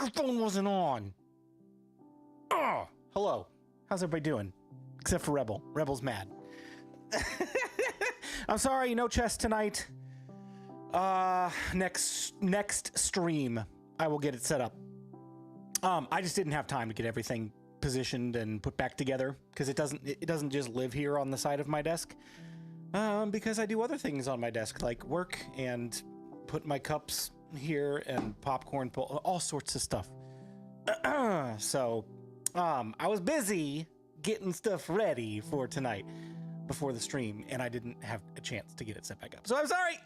microphone wasn't on. Oh, hello. How's everybody doing? Except for Rebel. Rebel's mad. I'm sorry, no chest tonight. Next stream, I will get it set up. I just didn't have time to get everything positioned and put back together because it doesn't just live here on the side of my desk. Because I do other things on my desk like work and put my cups here and popcorn, all sorts of stuff. So, I was busy getting stuff ready for tonight before the stream, and I didn't have a chance to get it set back up. So I'm sorry.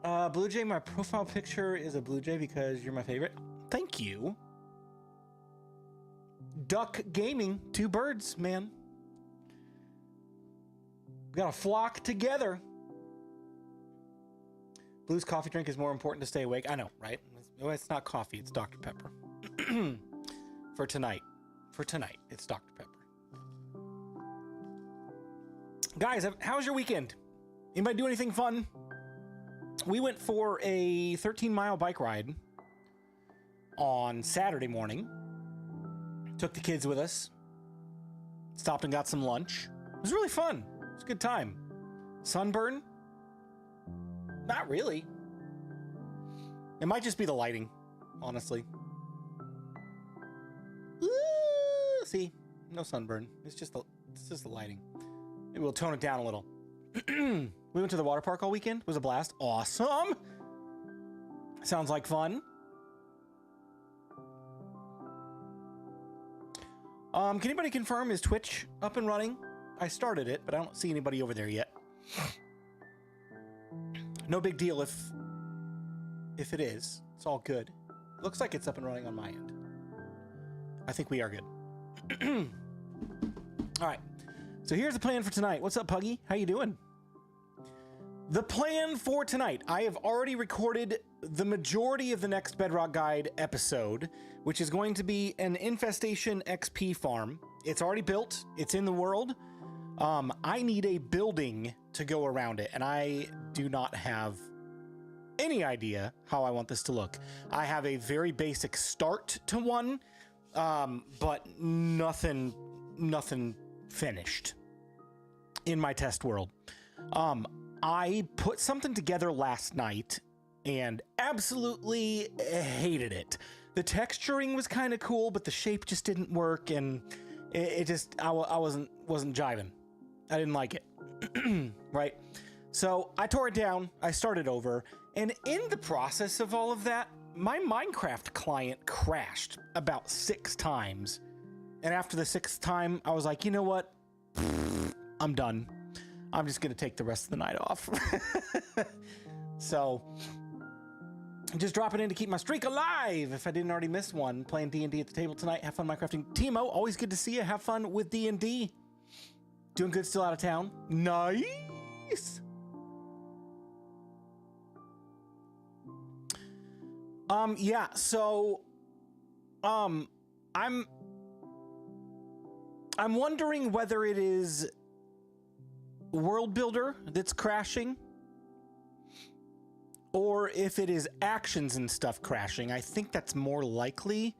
BluJay, my profile picture is a BluJay because you're my favorite. Thank you. Duck Gaming, 2 birds, man. We got a flock together. Blue's coffee drink is more important to stay awake. I know, right? It's not coffee, it's Dr. Pepper. For tonight, it's Dr. Pepper. Guys, how's your weekend? Anybody do anything fun? We went for a 13-mile bike ride on Saturday morning. Took the kids with us. Stopped and got some lunch. It was really fun. It was a good time. Sunburn? Not really. It might just be the lighting, honestly. Ooh, see? No sunburn. It's just the lighting. Maybe we'll tone it down a little. We went to the water park all weekend. It was a blast. Awesome. Sounds like fun. Can anybody confirm, is Twitch up and running? I started it, but I don't see anybody over there yet. No big deal if it is. It's all good. Looks like it's up and running on my end. I think we are good. All right. So here's the plan for tonight. What's up, Puggy? How you doing? The plan for tonight. I have already recorded the majority of the next Bedrock Guide episode, which is going to be an Infestation XP farm. It's already built. It's in the world. I need a building to go around it, and I do not have any idea how I want this to look. I have a very basic start to one, but nothing finished in my test world. I put something together last night and absolutely hated it. The texturing was kind of cool, but the shape just didn't work, and I wasn't jiving. I didn't like it. Right? So I tore it down, I started over, and in the process of all of that, my Minecraft client crashed about 6 times. And after the 6th time, I was like, you know what? I'm done. I'm just going to take the rest of the night off. So, just dropping in to keep my streak alive. If I didn't already miss one, playing D&D at the table tonight. Have fun Minecrafting. Timo, always good to see you. Have fun with D&D. Doing good still out of town. Nice. Yeah, so, I'm wondering whether it is World Builder that's crashing or if it is actions and stuff crashing. I think that's more likely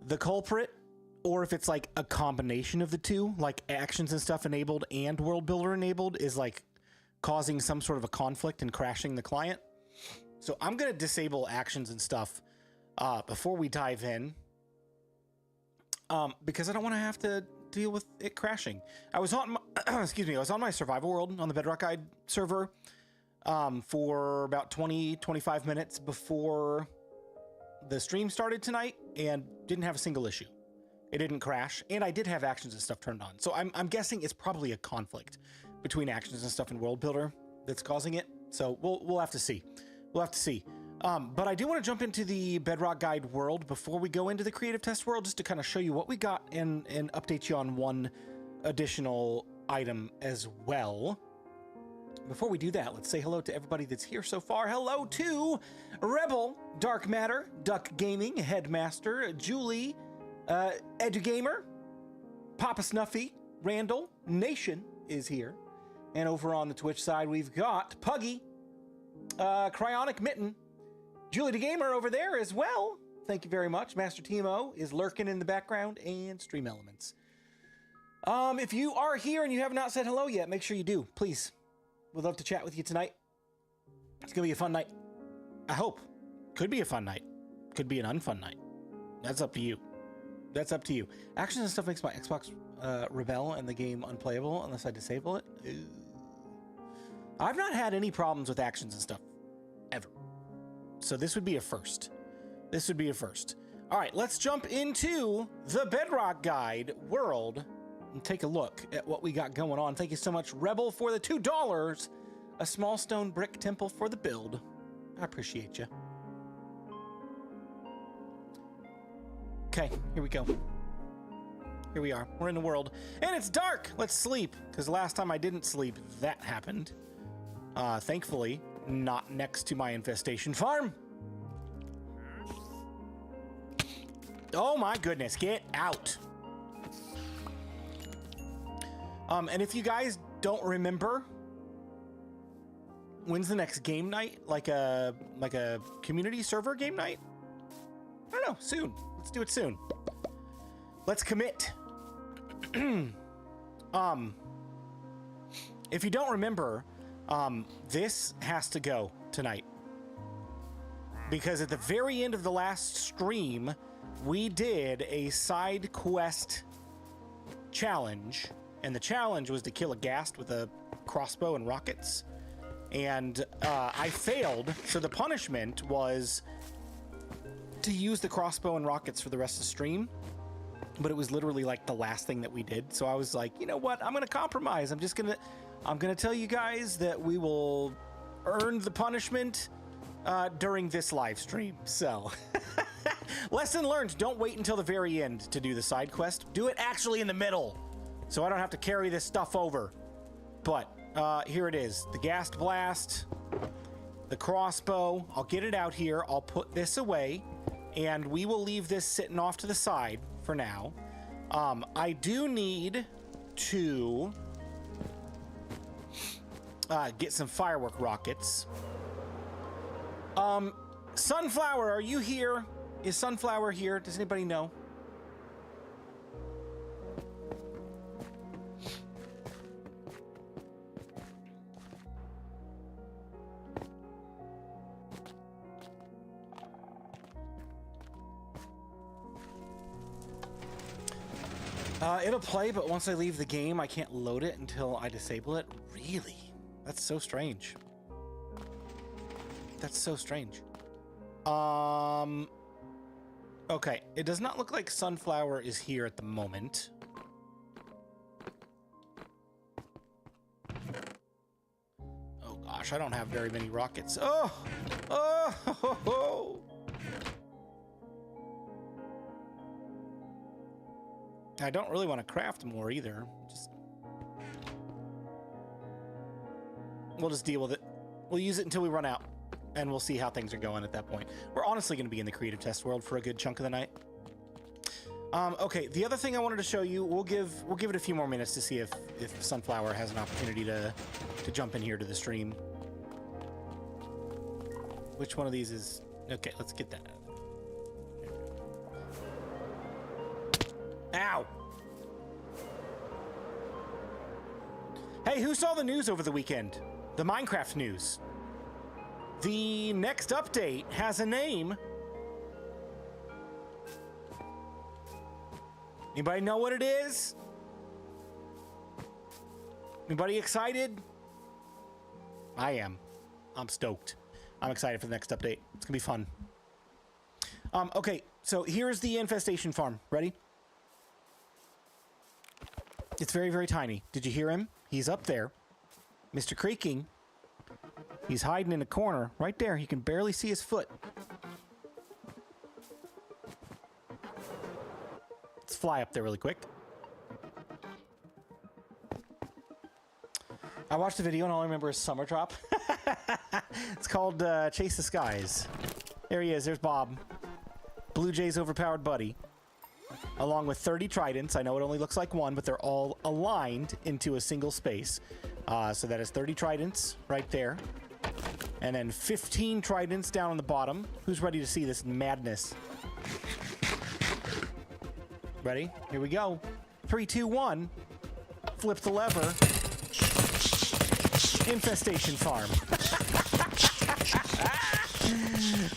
the culprit, or if it's like a combination of the two, like actions and stuff enabled and World Builder enabled is like causing some sort of a conflict and crashing the client. So I'm going to disable actions and stuff before we dive in, because I don't want to have to deal with it crashing. I was on my, excuse me, I was on my survival world on the Bedrock Guide server for about 20-25 minutes before the stream started tonight and didn't have a single issue. It didn't crash, and I did have actions and stuff turned on. So I'm guessing it's probably a conflict between actions and stuff in World Builder that's causing it. So we'll have to see. We'll have to see. But I do want to jump into the Bedrock Guide world before we go into the creative test world, just to kind of show you what we got and update you on one additional item as well. Before we do that, let's say hello to everybody that's here so far. Hello to Rebel, Dark Matter, Duck Gaming, Headmaster, Julie, EduGamer, Papa Snuffy, Randall, Nation is here. And over on the Twitch side, we've got Puggy, Cryonic Mitten. Julie the Gamer over there as well. Thank you very much. Master Timo is lurking in the background, and Stream Elements. If you are here and you have not said hello yet, make sure you do, please. We'd love to chat with you tonight. It's gonna be a fun night. I hope. Could be a fun night. Could be an unfun night. That's up to you. That's up to you. Actions and stuff makes my Xbox rebel and the game unplayable unless I disable it. Ew. I've not had any problems with actions and stuff, ever. So this would be a first. This would be a first. All right, let's jump into the Bedrock Guide world and take a look at what we got going on. Thank you so much, Rebel, for the $2. A small stone brick temple for the build. I appreciate you. Okay, here we go. Here we are. We're in the world. And it's dark! Let's sleep, because last time I didn't sleep, that happened. Thankfully, not next to my infestation farm. Oh my goodness, get out. And if you guys don't remember, when's the next game night? Like a community server game night? I don't know, soon. Let's do it soon. Let's commit. If you don't remember, this has to go tonight. Because at the very end of the last stream, we did a side quest challenge, and the challenge was to kill a ghast with a crossbow and rockets. And I failed, so the punishment was to use the crossbow and rockets for the rest of the stream. But it was literally like the last thing that we did. So I was like, you know what? I'm gonna compromise. I'm gonna tell you guys that we will earn the punishment during this live stream. So lesson learned, don't wait until the very end to do the side quest. Do it actually in the middle, so I don't have to carry this stuff over. But here it is, the ghast blast, the crossbow. I'll get it out here. I'll put this away, and we will leave this sitting off to the side for now. I do need to get some firework rockets. Sunflower, are you here? Is Sunflower here? Does anybody know? It'll play, but once I leave the game, I can't load it until I disable it. Really? That's so strange. That's so strange. Okay, it does not look like Sunflower is here at the moment. Oh gosh, I don't have very many rockets. Oh! Oh! Ho, ho. I don't really want to craft more either. We'll just deal with it. We'll use it until we run out, and we'll see how things are going at that point. We're honestly going to be in the creative test world for a good chunk of the night. Okay, the other thing I wanted to show you, we'll give it a few more minutes to see if Sunflower has an opportunity to jump in here to the stream. Which one of these is... Okay, let's get that out. Ow! Hey, who saw the news over the weekend? The Minecraft news. The next update has a name. Anybody know what it is? Anybody excited? I am. I'm stoked. I'm excited for the next update. It's gonna be fun. Okay, so here's the infestation farm. Ready? It's very, very tiny. Did you hear him? He's up there. Mr. Creaking. He's hiding in a corner. Right there. You can barely see his foot. Let's fly up there really quick. I watched the video and all I remember is Summer Drop. It's called Chase the Skies. There he is. There's Bob. BluJay's overpowered buddy. Along with 30 tridents. I know it only looks like one, but they're all aligned into a single space. So that is 30 tridents right there. And then 15 tridents down on the bottom. Who's ready to see this madness? Ready? Here we go. 3, 2, 1. Flip the lever. Infestation farm.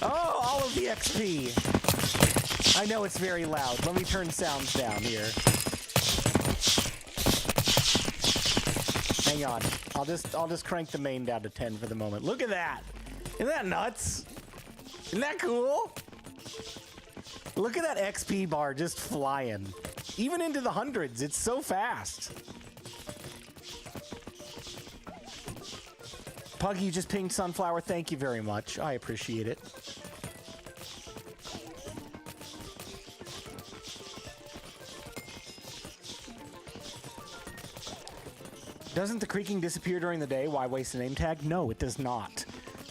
Oh, all of the XP. I know it's very loud. Let me turn sounds down here. Hang on. I'll just crank the main down to 10 for the moment. Look at that. Isn't that nuts? Isn't that cool? Look at that XP bar just flying. Even into the hundreds. It's so fast. Puggy just pinged Sunflower. Thank you very much. I appreciate it. Doesn't the creaking disappear during the day? Why waste a name tag? No, it does not.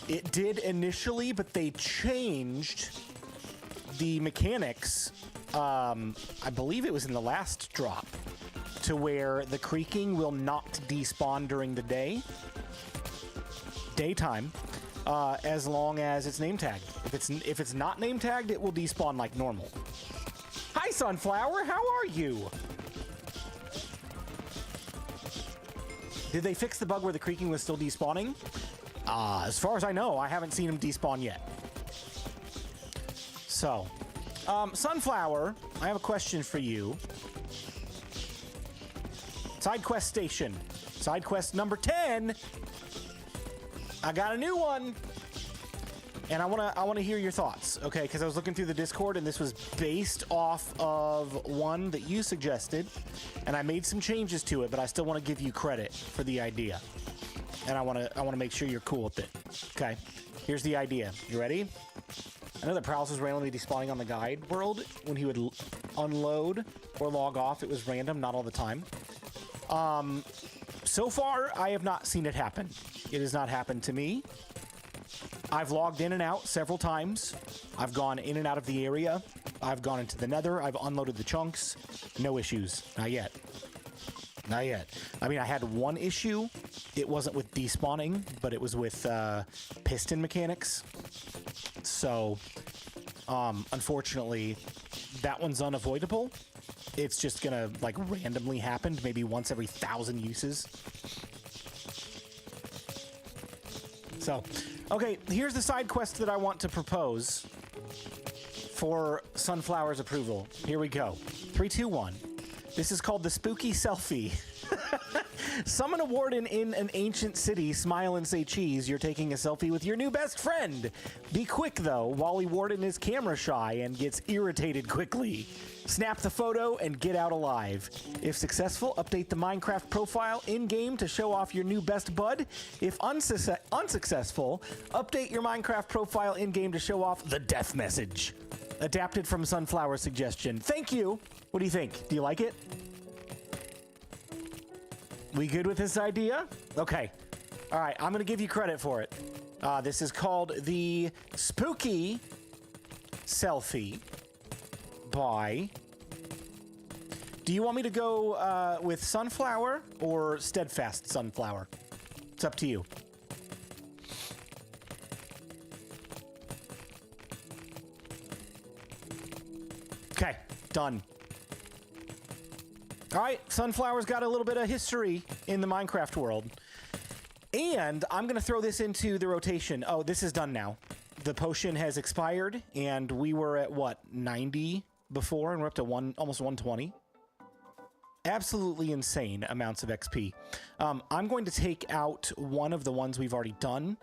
It did initially, but they changed the mechanics. I believe it was in the last drop, to where the creaking will not despawn during the daytime, as long as it's name tagged. If it's not name tagged, it will despawn like normal. Hi, Sunflower. How are you? Did they fix the bug where the creaking was still despawning? As far as I know, I haven't seen him despawn yet. So, Sunflower, I have a question for you. Side quest station. Side quest number 10. I got a new one. And I wanna hear your thoughts, okay? Because I was looking through the Discord, and this was based off of one that you suggested, and I made some changes to it, but I still want to give you credit for the idea, and I want to make sure you're cool with it. Okay, here's the idea. You ready? I know that Prowls was randomly despawning on the guide world when he would unload or log off. It was random, not all the time. So far, I have not seen it happen. It has not happened to me. I've logged in and out several times. I've gone in and out of the area. I've gone into the nether. I've unloaded the chunks. No issues. Not yet. Not yet. I mean, I had one issue. It wasn't with despawning, but it was with piston mechanics. So, unfortunately, that one's unavoidable. It's just gonna, like, randomly happen maybe once every 1,000 uses. So, okay, here's the side quest that I want to propose for Sunflower's approval. Here we go. 3, 2, 1. This is called the Spooky Selfie. Summon a warden in an ancient city, smile and say cheese. You're taking a selfie with your new best friend. Be quick, though. Wally Warden is camera shy and gets irritated quickly. Snap the photo and get out alive. If successful, update the Minecraft profile in-game to show off your new best bud. If unsuccessful, update your Minecraft profile in-game to show off the death message. Adapted from Sunflower's suggestion. Thank you. What do you think? Do you like it? We good with this idea? Okay. All right, I'm going to give you credit for it. This is called the Spooky Selfie by... Do you want me to go with Sunflower or Steadfast Sunflower? It's up to you. Okay, done. All right, Sunflower's got a little bit of history in the Minecraft world. And I'm going to throw this into the rotation. Oh, this is done now. The potion has expired, and we were at, what, 90 before, and we're up to almost 120. Absolutely insane amounts of XP. I'm going to take out one of the ones we've already done.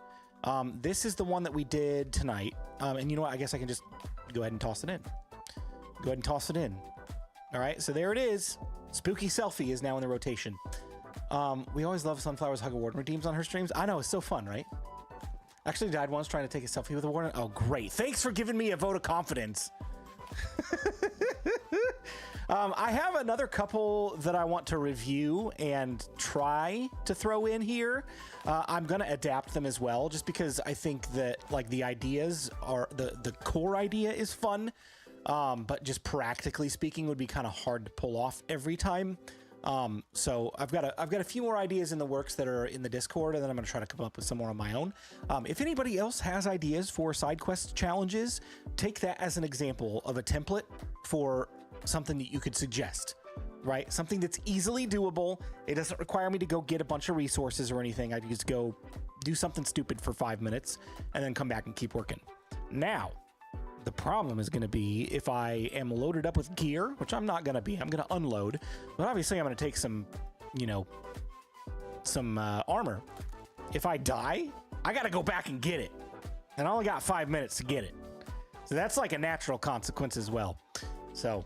This is the one that we did tonight. And you know what? I guess I can just go ahead and toss it in. Go ahead and toss it in. All right, so there it is. Spooky Selfie is now in the rotation. We always love Sunflower's Hug a Warden redeems on her streams. I know, it's so fun, right? Actually died once trying to take a selfie with a warden. Oh, great. Thanks for giving me a vote of confidence. I have another couple that I want to review and try to throw in here. I'm going to adapt them as well, just because I think that, like, the ideas are... The core idea is fun. But just practically speaking would be kind of hard to pull off every time. So I've got a few more ideas in the works that are in the Discord, and then I'm going to try to come up with some more on my own. If anybody else has ideas for side quest challenges, take that as an example of a template for something that you could suggest, right? Something that's easily doable. It doesn't require me to go get a bunch of resources or anything. I just go do something stupid for 5 minutes and then come back and keep working. Now, the problem is going to be if I am loaded up with gear, which I'm not going to be. I'm going to unload, but obviously I'm going to take some, you know, some armor. If I die, I got to go back and get it, and I only got 5 minutes to get it. So that's like a natural consequence as well. So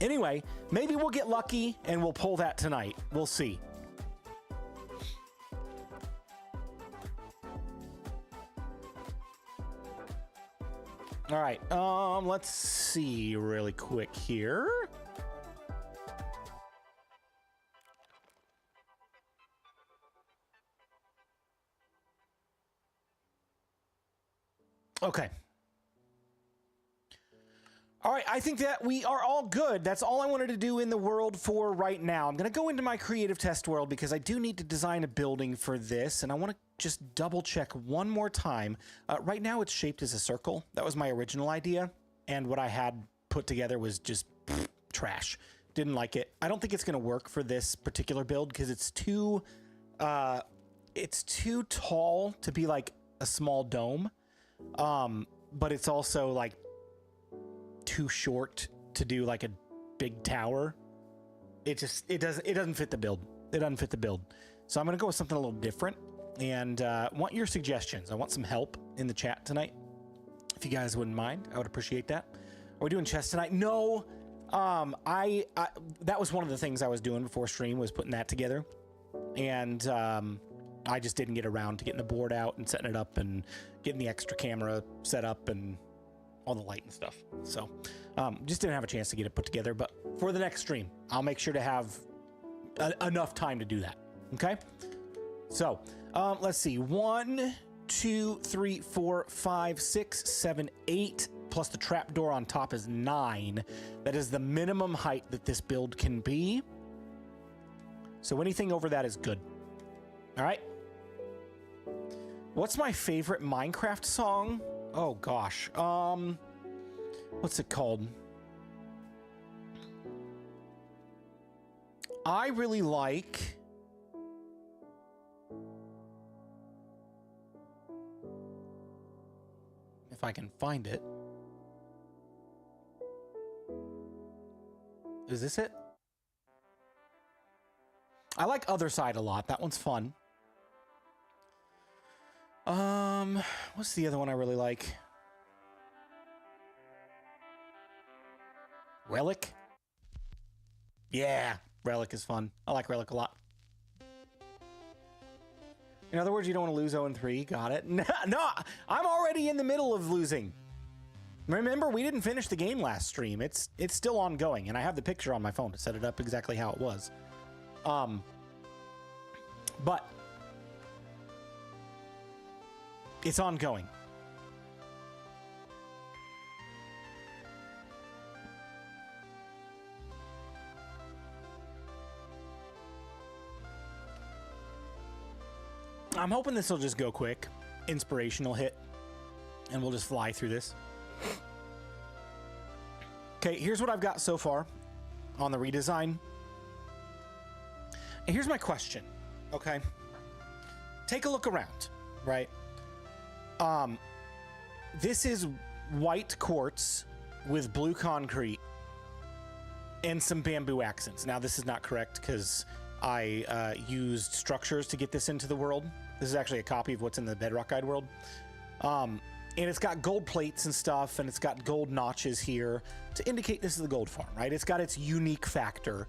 anyway, maybe we'll get lucky and we'll pull that tonight. We'll see. All right, let's see really quick here. Okay. All right, I think that we are all good. That's all I wanted to do in the world for right now. I'm going to go into my creative test world because I do need to design a building for this, and I want to just double check one more time. Right now it's shaped as a circle. That was my original idea, and what I had put together was just trash. Didn't like it. I don't think it's going to work for this particular build because it's too tall to be like a small dome, but it's also like too short to do like a big tower. It doesn't fit the build. It doesn't fit the build. So I'm gonna go with something a little different, and want your suggestions. I want some help in the chat tonight. If you guys wouldn't mind, I would appreciate that. Are we doing chess tonight? No. I that was one of the things I was doing before stream, was putting that together, and I just didn't get around to getting the board out and setting it up and getting the extra camera set up and all the light and stuff. So just didn't have a chance to get it put together, but for the next stream, I'll make sure to have enough time to do that. Okay. So let's see. 1, 2, 3, 4, 5, 6, 7, 8, plus the trapdoor on top is 9. That is the minimum height that this build can be. So anything over that is good. All right. What's my favorite Minecraft song? Oh gosh. What's it called? I really like if I can find it. Is this it? I like Other Side a lot. That one's fun. What's the other one I really like? Relic? Yeah, Relic is fun. I like Relic a lot. In other words, you don't want to lose 0-3. Got it. No, I'm already in the middle of losing. Remember, we didn't finish the game last stream. It's still ongoing, and I have the picture on my phone to set it up exactly how it was. But it's ongoing. I'm hoping this will just go quick. Inspirational hit, and we'll just fly through this. Okay, here's what I've got so far on the redesign. And here's my question, okay? Take a look around, right? This is white quartz with blue concrete and some bamboo accents. Now, this is not correct because I used structures to get this into the world. This is actually a copy of what's in the Bedrock Guide world. And it's got gold plates and stuff, and it's got gold notches here to indicate this is the gold farm, right? It's got its unique factor.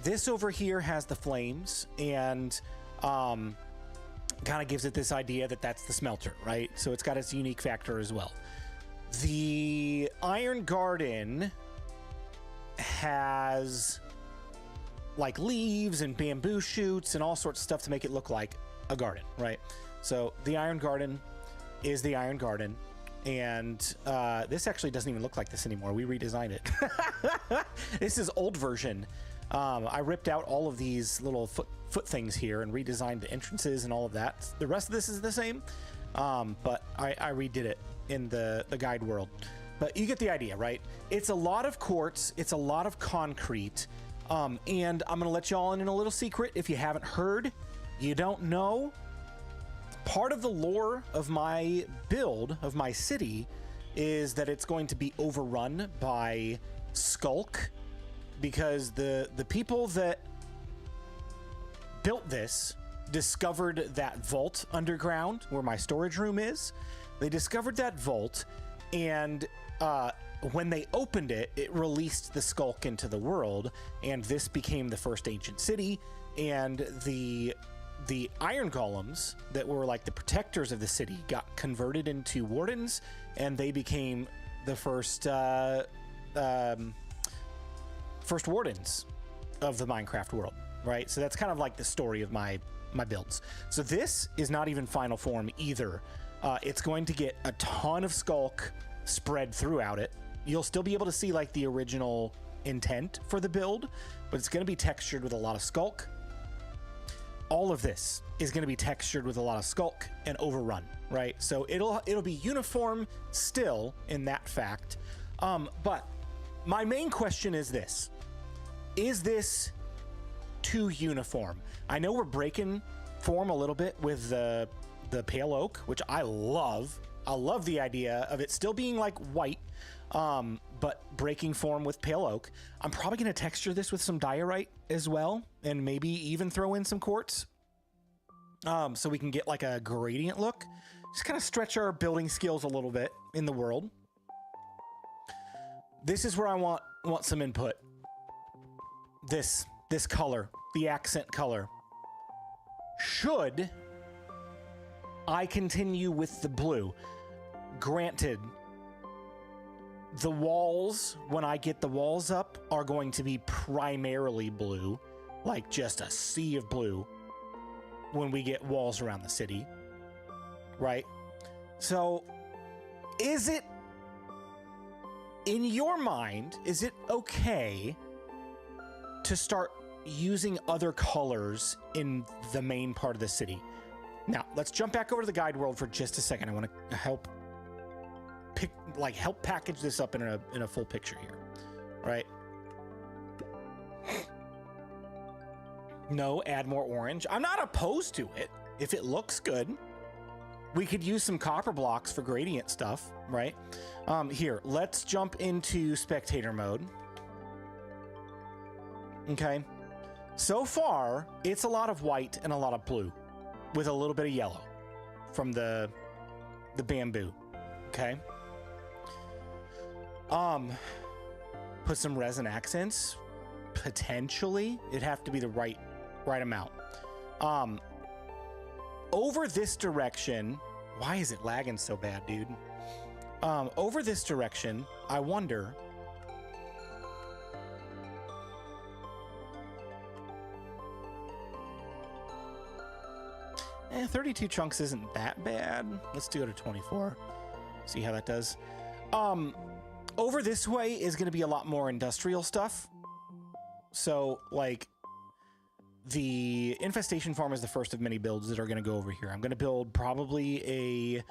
This over here has the flames, and kind of gives it this idea that that's the smelter, right? So it's got its unique factor as well. The Iron Garden has like leaves and bamboo shoots and all sorts of stuff to make it look like a garden, right? So the Iron Garden is the Iron Garden, and this actually doesn't even look like this anymore. We redesigned it. This is old version I ripped out all of these little foot things here and redesigned the entrances and all of that. The rest of this is the same, but I redid it in the guide world. But you get the idea, right? It's a lot of quartz, it's a lot of concrete, and I'm gonna let y'all in a little secret. If you haven't heard, you don't know, part of the lore of my build, of my city, is that it's going to be overrun by skulk, because the people that built this discovered that vault underground where my storage room is. They discovered that vault, and when they opened it, it released the skulk into the world, and this became the first ancient city. And the iron golems that were like the protectors of the city got converted into wardens, and they became the first wardens of the Minecraft world, right? So that's kind of like the story of my builds. So this is not even final form either. It's going to get a ton of skulk spread throughout it. You'll still be able to see like the original intent for the build, but it's going to be textured with a lot of skulk. All of this is going to be textured with a lot of skulk and overrun, right? So it'll be uniform still in that fact. But my main question is this: is this too uniform? I know we're breaking form a little bit with the pale oak, which I love. I love the idea of it still being like white, but breaking form with pale oak. I'm probably going to texture this with some diorite as well, and maybe even throw in some quartz, so we can get like a gradient look. Just kind of stretch our building skills a little bit in the world. This is where I want some input. This color, the accent color. Should I continue with the blue? Granted, the walls, when I get the walls up, are going to be primarily blue, like just a sea of blue when we get walls around the city, right? So, is it, in your mind, is it okay to start using other colors in the main part of the city? Now, let's jump back over to the guide world for just a second. I want to help package this up in a full picture here, right? No, add more orange. I'm not opposed to it if it looks good. We could use some copper blocks for gradient stuff, right? Here, let's jump into spectator mode. Okay. So far, it's a lot of white and a lot of blue with a little bit of yellow from the bamboo. Okay. Put some resin accents. Potentially. It'd have to be the right amount. Over this direction, why is it lagging so bad, dude? Over this direction, I wonder. 32 chunks isn't that bad. Let's do it at 24. See how that does. Over this way is going to be a lot more industrial stuff. So, like, the Infestation farm is the first of many builds that are going to go over here. I'm going to build probably a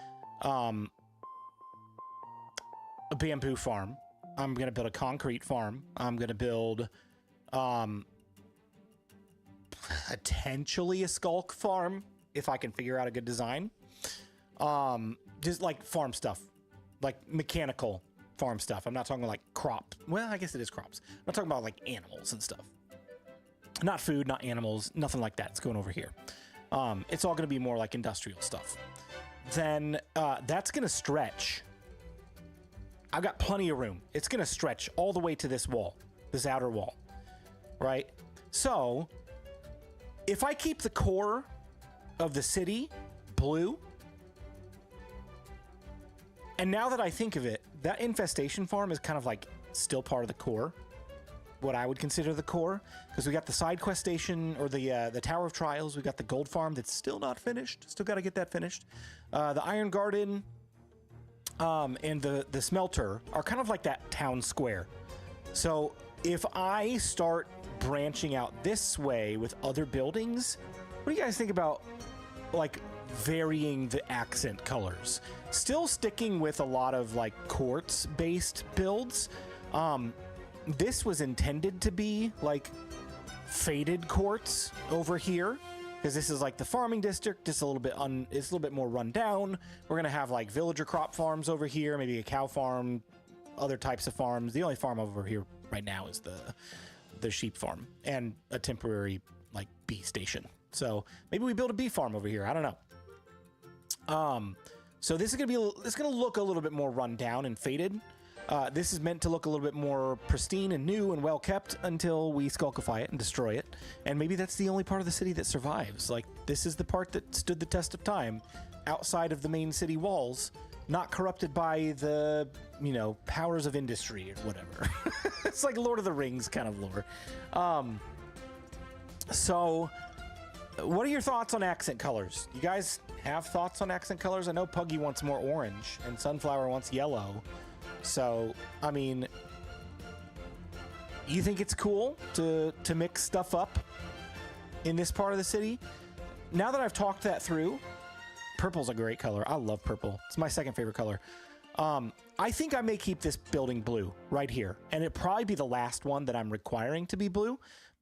bamboo farm. I'm going to build a concrete farm. I'm going to build potentially a skulk farm if I can figure out a good design. Just like farm stuff, like mechanical farm stuff. I'm not talking like crop. Well, I guess it is crops. I'm not talking about like animals and stuff. Not food, not animals, nothing like that. It's going over here. It's all going to be more like industrial stuff. Then that's going to stretch. I've got plenty of room. It's going to stretch all the way to this wall, this outer wall, right? So if I keep the core of the city blue, and now that I think of it, that Infestation farm is kind of like still part of the core, what I would consider the core, because we got the side quest station, or the Tower of Trials. We got the gold farm that's still not finished. Still got to get that finished. The Iron Garden and the smelter are kind of like that town square. So if I start branching out this way with other buildings. What do you guys think about like varying the accent colors? Still sticking with a lot of like quartz based builds. This was intended to be like faded quartz over here, because this is like the farming district. It's a little bit it's a little bit more run down. We're gonna have like villager crop farms over here, maybe a cow farm, other types of farms. The only farm over here right now is the sheep farm and a temporary like bee station. So maybe we build a bee farm over here. I don't know. So this is gonna look a little bit more run down and faded. This is meant to look a little bit more pristine and new and well kept until we skulkify it and destroy it. And maybe that's the only part of the city that survives. Like, this is the part that stood the test of time outside of the main city walls, not corrupted by the, you know, powers of industry or whatever. It's like Lord of the Rings kind of lore. So what are your thoughts on accent colors? You guys have thoughts on accent colors? I know Puggy wants more orange and Sunflower wants yellow. So, I mean, you think it's cool to mix stuff up in this part of the city? Now that I've talked that through, purple's a great color. I love purple. It's my second favorite color. I think I may keep this building blue right here, and it'd probably be the last one that I'm requiring to be blue.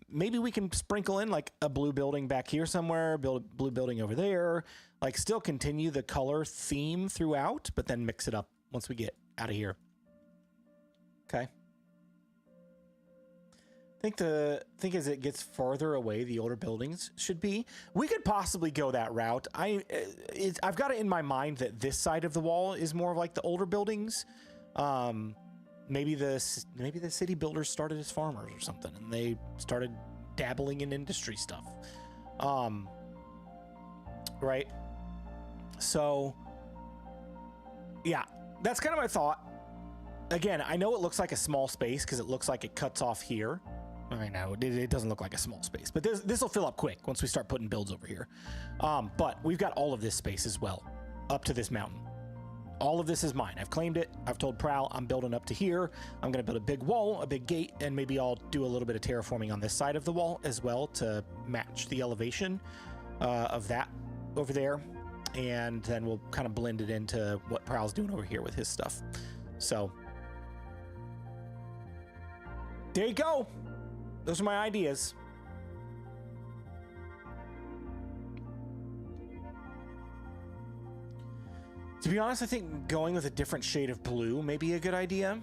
Maybe we can sprinkle in like a blue building back here somewhere, build a blue building over there, like still continue the color theme throughout, but then mix it up once we get out of here. Okay. Think as it gets farther away, the older buildings should be. We could possibly go that route. I've got it in my mind that this side of the wall is more of like the older buildings. Maybe the city builders started as farmers or something, and they started dabbling in industry stuff. Right. So, yeah, that's kind of my thought. Again, I know it looks like a small space because it looks like it cuts off here. I know it doesn't look like a small space, but this will fill up quick once we start putting builds over here. But we've got all of this space as well, up to this mountain. All of this is mine. I've claimed it. I've told Prowl I'm building up to here. I'm going to build a big wall, a big gate, and maybe I'll do a little bit of terraforming on this side of the wall as well to match the elevation of that over there. And then we'll kind of blend it into what Prowl's doing over here with his stuff. So there you go. Those are my ideas. To be honest, I think going with a different shade of blue may be a good idea.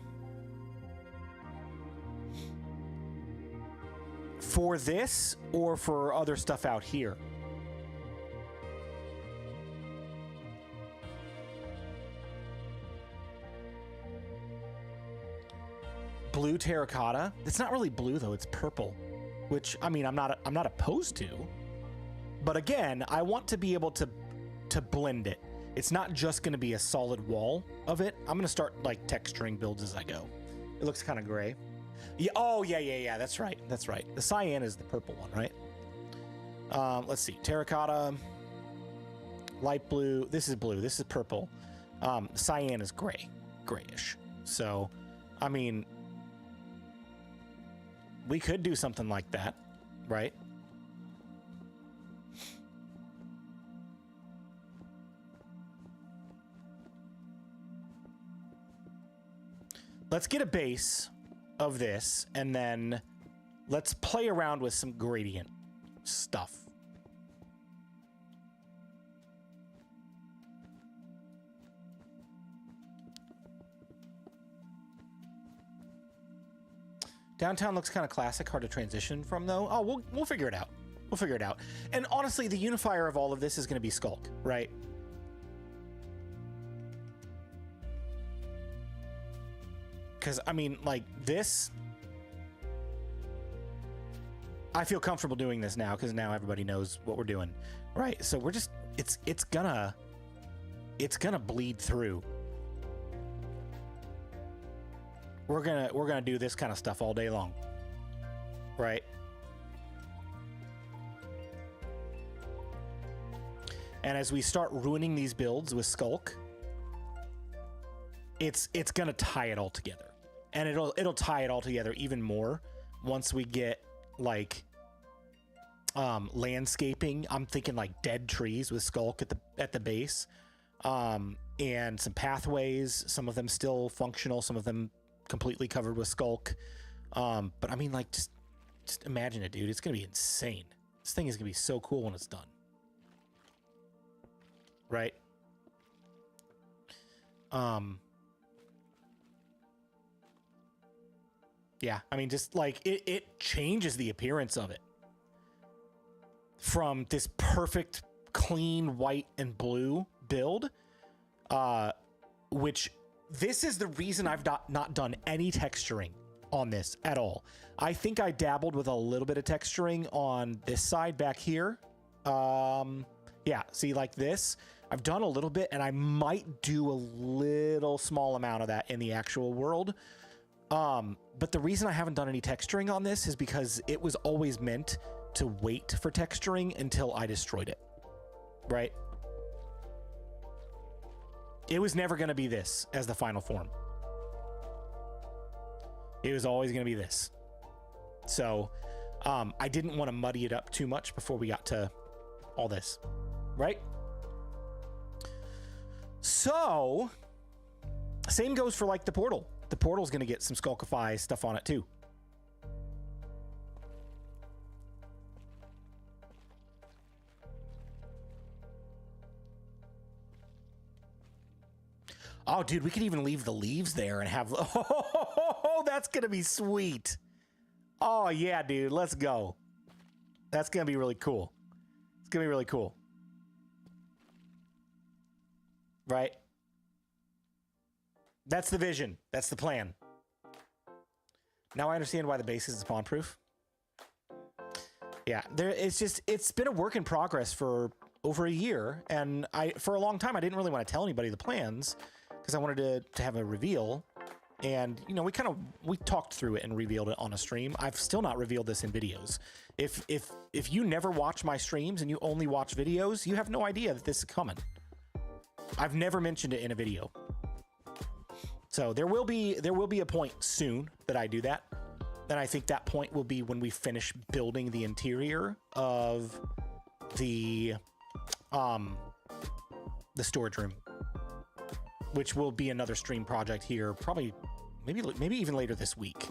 For this or for other stuff out here. Blue terracotta. It's not really blue though, it's purple, which I mean I'm not opposed to. But again, I want to be able to blend it. It's not just going to be a solid wall of it. I'm going to start like texturing builds as I go. It looks kind of gray. Yeah, oh yeah, that's right. That's right. The cyan is the purple one, right? Let's see. Terracotta, light blue. This is blue. This is purple. Cyan is gray, grayish. So, I mean, we could do something like that, right? Let's get a base of this, and then let's play around with some gradient stuff. Downtown looks kind of classic, hard to transition from though. Oh, we'll figure it out. We'll figure it out. And honestly, the unifier of all of this is going to be Skulk, right? Because, I mean, like, this... I feel comfortable doing this now, because now everybody knows what we're doing, right? So we're just... It's gonna bleed through. We're gonna do this kind of stuff all day long, right? And as we start ruining these builds with Skulk, it's gonna tie it all together, and it'll tie it all together even more once we get like landscaping. I'm thinking like dead trees with skulk at the base, and some pathways. Some of them still functional, some of them completely covered with skulk. But I mean, like, just imagine it, dude. It's gonna be insane. This thing is gonna be so cool when it's done, right? Yeah, I mean, just like it changes the appearance of it from this perfect, clean white and blue build, which this is the reason I've not done any texturing on this at all. I think I dabbled with a little bit of texturing on this side back here. Yeah, see, like this, I've done a little bit, and I might do a little small amount of that in the actual world. But the reason I haven't done any texturing on this is because it was always meant to wait for texturing until I destroyed it, right? It was never going to be this as the final form. It was always going to be this. So, I didn't want to muddy it up too much before we got to all this, right? So, same goes for like the portal. The portal's going to get some Skulkify stuff on it too. Oh, dude, we could even leave the leaves there and have... Oh, that's going to be sweet. Oh, yeah, dude, let's go. That's going to be really cool. It's going to be really cool. Right? That's the vision. That's the plan. Now I understand why the base is spawn proof. Yeah, it's been a work in progress for over a year, and for a long time I didn't really want to tell anybody the plans because I wanted to have a reveal. And you know, we talked through it and revealed it on a stream. I've still not revealed this in videos. If you never watch my streams and you only watch videos, you have no idea that this is coming. I've never mentioned it in a video. So there will be a point soon that I do that. And I think that point will be when we finish building the interior of the storage room, which will be another stream project here, probably maybe even later this week.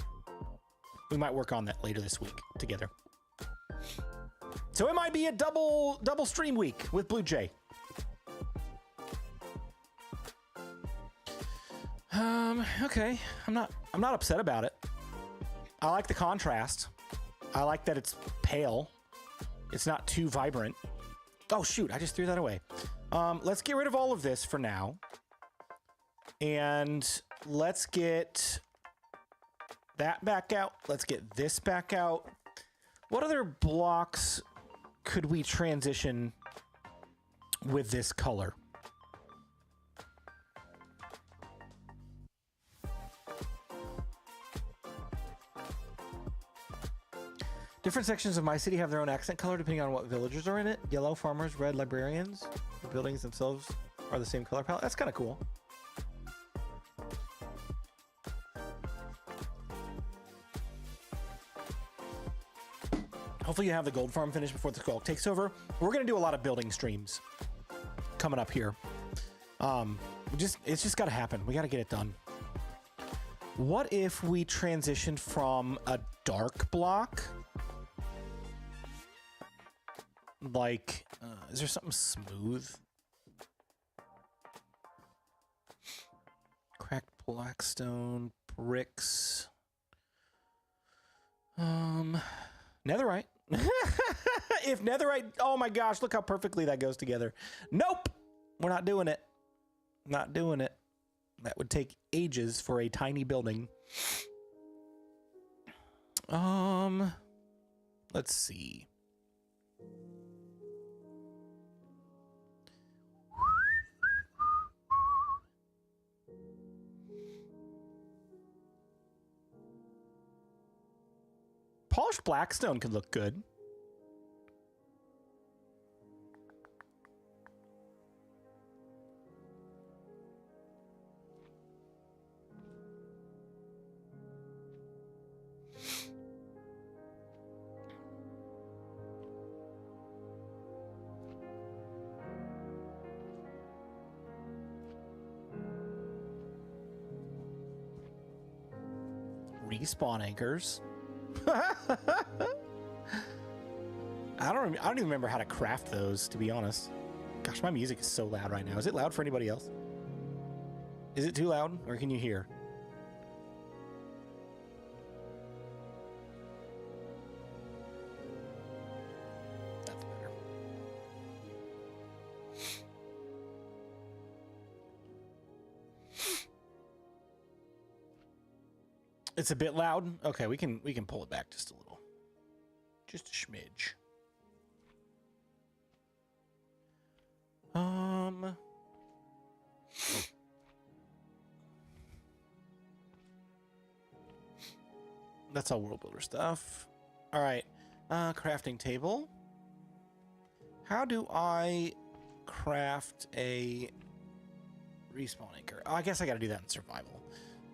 We might work on that later this week together. So it might be a double stream week with BluJay. Okay. I'm not upset about it. I like the contrast. I like that it's pale. It's not too vibrant. Oh shoot, I just threw that away. Let's get rid of all of this for now. And let's get that back out. Let's get this back out. What other blocks could we transition with this color? Different sections of my city have their own accent color depending on what villagers are in it. Yellow farmers, red librarians. The buildings themselves are the same color palette. That's kind of cool. Hopefully you have the gold farm finished before the skulk takes over. We're going to do a lot of building streams coming up here. It's just got to happen. We got to get it done. What if we transitioned from a dark block? Like, is there something smooth? Cracked blackstone, bricks. Netherite. If netherite, oh my gosh, look how perfectly that goes together. Nope, we're not doing it. Not doing it. That would take ages for a tiny building. Let's see. Polished blackstone could look good. respawn anchors. I don't even remember how to craft those, to be honest. Gosh, my music is so loud right now. Is it loud for anybody else? Is it too loud, or can you hear? That's better. It's a bit loud. Okay, we can pull it back just a little. Just a smidge. That's all world builder stuff. All right, crafting table. How do I craft a respawn anchor? Oh, I guess I got to do that in survival.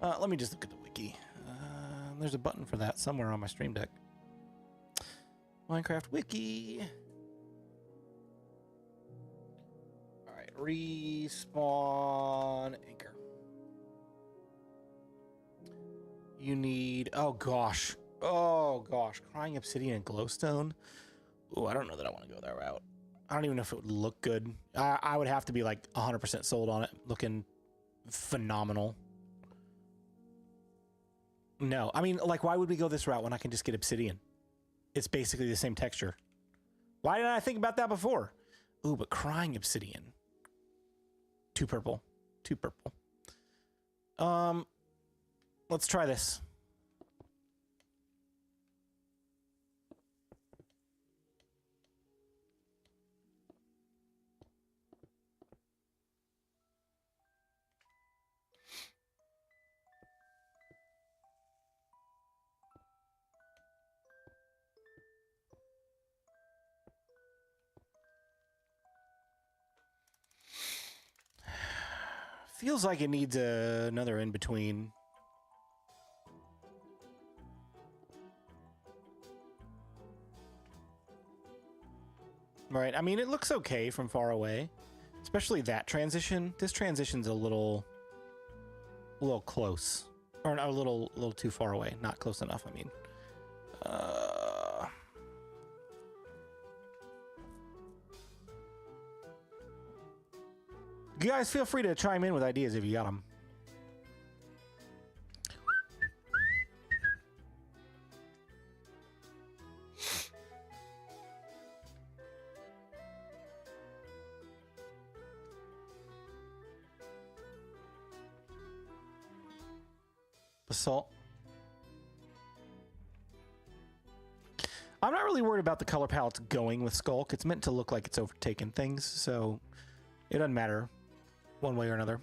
Let me just look at the wiki. There's a button for that somewhere on my stream deck. Minecraft wiki. All right, respawn anchor. You need, oh gosh, crying obsidian and glowstone. Oh, I don't know that I want to go that route. I don't even know if it would look good. I would have to be like 100% sold on it, looking phenomenal. No, I mean, like, why would we go this route when I can just get obsidian? It's basically the same texture. Why didn't I think about that before? Ooh, but crying obsidian. Too purple. Too purple. Let's try this. Feels like it needs another in between. Right, I mean, it looks okay from far away, especially that transition. This transition's a little close, or a little too far away. Not close enough, I mean. You guys feel free to chime in with ideas if you got them. Basalt. I'm not really worried about the color palettes going with Skulk. It's meant to look like it's overtaken things, so it doesn't matter one way or another.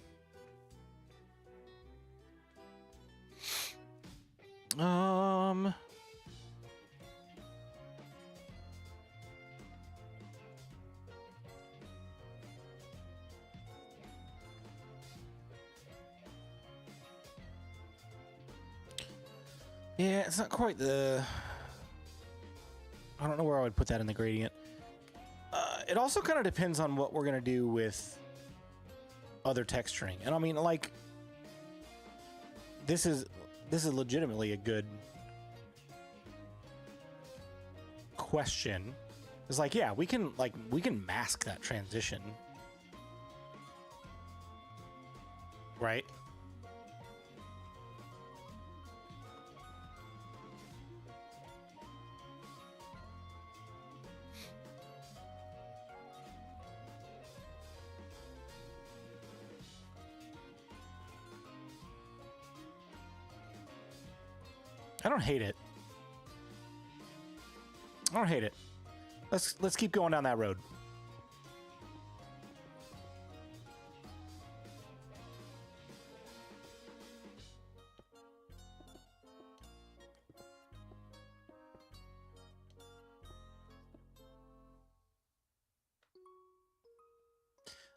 Yeah, it's not quite the... I don't know where I would put that in the gradient. It also kind of depends on what we're going to do with other texturing. And I mean, like, this is legitimately a good question. It's like, yeah, we can mask that transition. Right? I don't hate it. I don't hate it. Let's keep going down that road.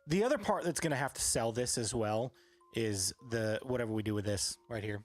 The other part that's going to have to sell this as well is the whatever we do with this right here.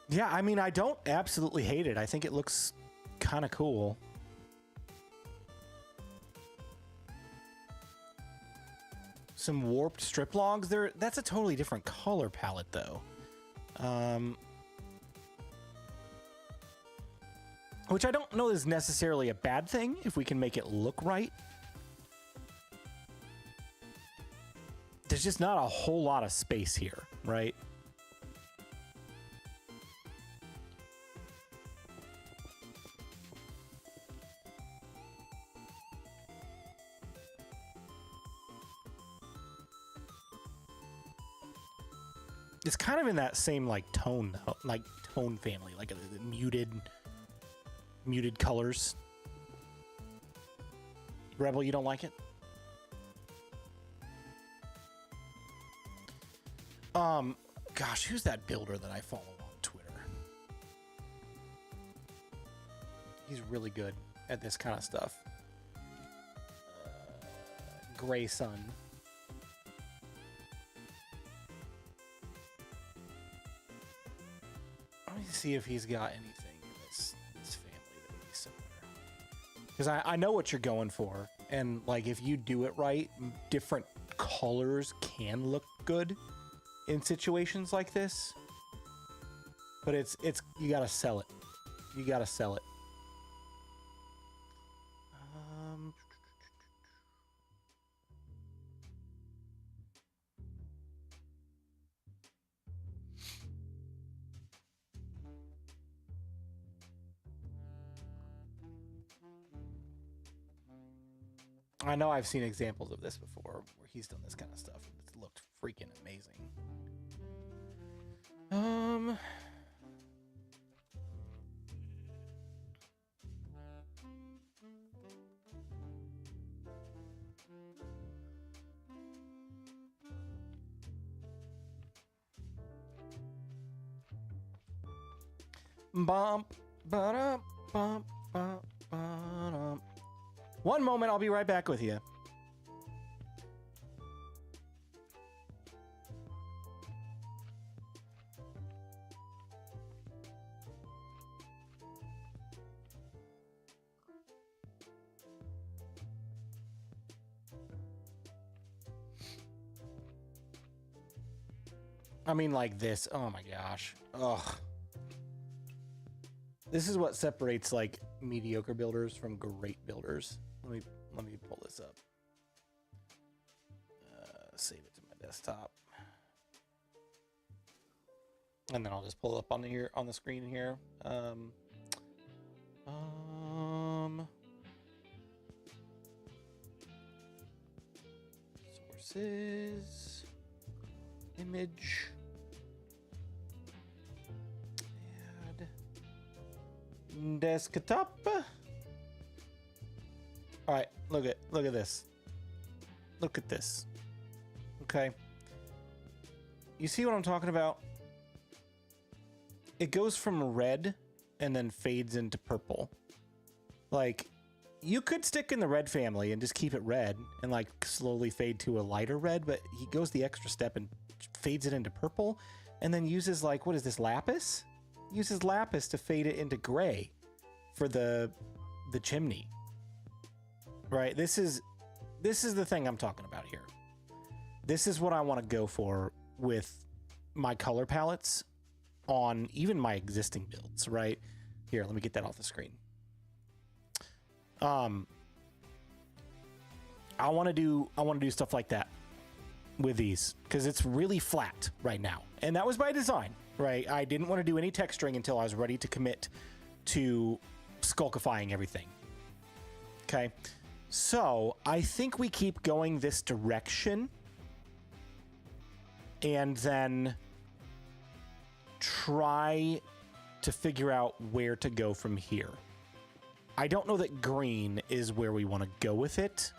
Yeah, I mean, I don't absolutely hate it. I think it looks kind of cool. Some warped strip logs there. That's a totally different color palette, though. Which I don't know is necessarily a bad thing if we can make it look right. There's just not a whole lot of space here, right? It's kind of in that same like tone family, like a muted colors. Rebel, you don't like it? Gosh, who's that builder that I follow on Twitter? He's really good at this kind of stuff. Gray Sun. Let me see if he's got anything in this family that would be similar. Because I know what you're going for, and like if you do it right, different colors can look good in situations like this. But it's you gotta sell it. You gotta sell it. I know I've seen examples of this before where he's done this kind of stuff. It's looked freaking amazing. Bump, ba-dum, bump, bump, ba-dum. One moment, I'll be right back with you. I mean, like this. Oh my gosh. Ugh. This is what separates like mediocre builders from great builders. Let me pull this up. Save it to my desktop, and then I'll just pull it up on the screen here. Sources, image. Desktop. All right, look at this. Look at this. Okay. You see what I'm talking about? It goes from red and then fades into purple. Like, you could stick in the red family and just keep it red and like slowly fade to a lighter red, but he goes the extra step and fades it into purple and then uses like, what is this, Lapis? Uses Lapis to fade it into gray for the chimney. Right? This is the thing I'm talking about here. This is what I want to go for with my color palettes on even my existing builds, right? Here, let me get that off the screen. I want to do stuff like that with these because it's really flat right now. And that was by design, right? I didn't want to do any texturing until I was ready to commit to skulkifying everything. Okay. So I think we keep going this direction and then try to figure out where to go from here. I don't know that green is where we want to go with it.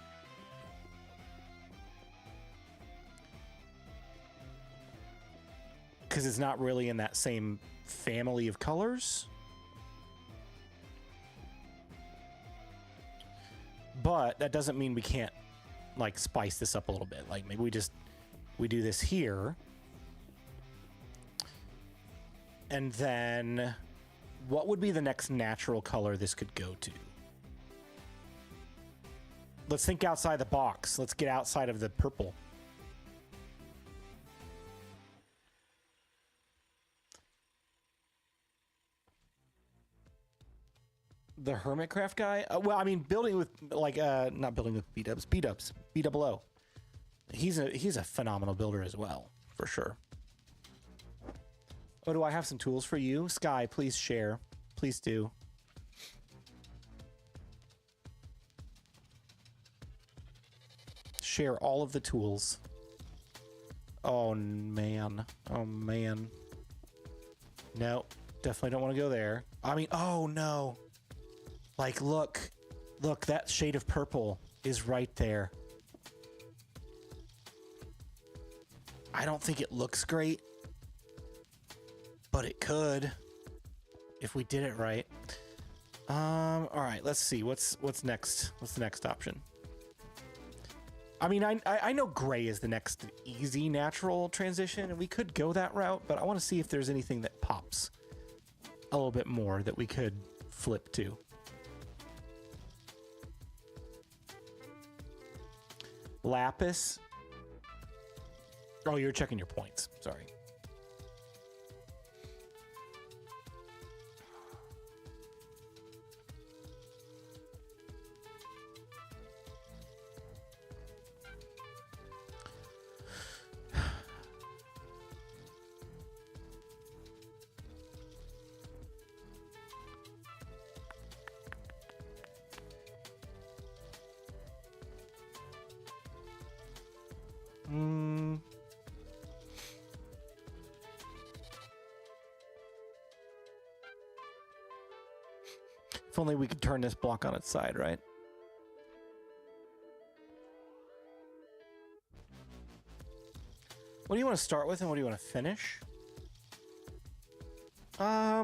Because it's not really in that same family of colors. But that doesn't mean we can't like spice this up a little bit. Like maybe we do this here. And then what would be the next natural color this could go to? Let's think outside the box. Let's get outside of the purple. The Hermitcraft guy? Well, I mean, building with, like, not building with B-dubs, B-dubs, B-double-O. He's a phenomenal builder as well, for sure. Oh, do I have some tools for you? Sky, please share. Please do. Share all of the tools. Oh, man. Oh, man. No, definitely don't want to go there. I mean, oh, no. Like, look, that shade of purple is right there. I don't think it looks great, but it could if we did it right. All right, let's see. What's next? What's the next option? I mean, I know gray is the next easy natural transition, and we could go that route, but I want to see if there's anything that pops a little bit more that we could flip to. Lapis. Oh, you're checking your points. Sorry. If only we could turn this block on its side, right? What do you want to start with and what do you want to finish? I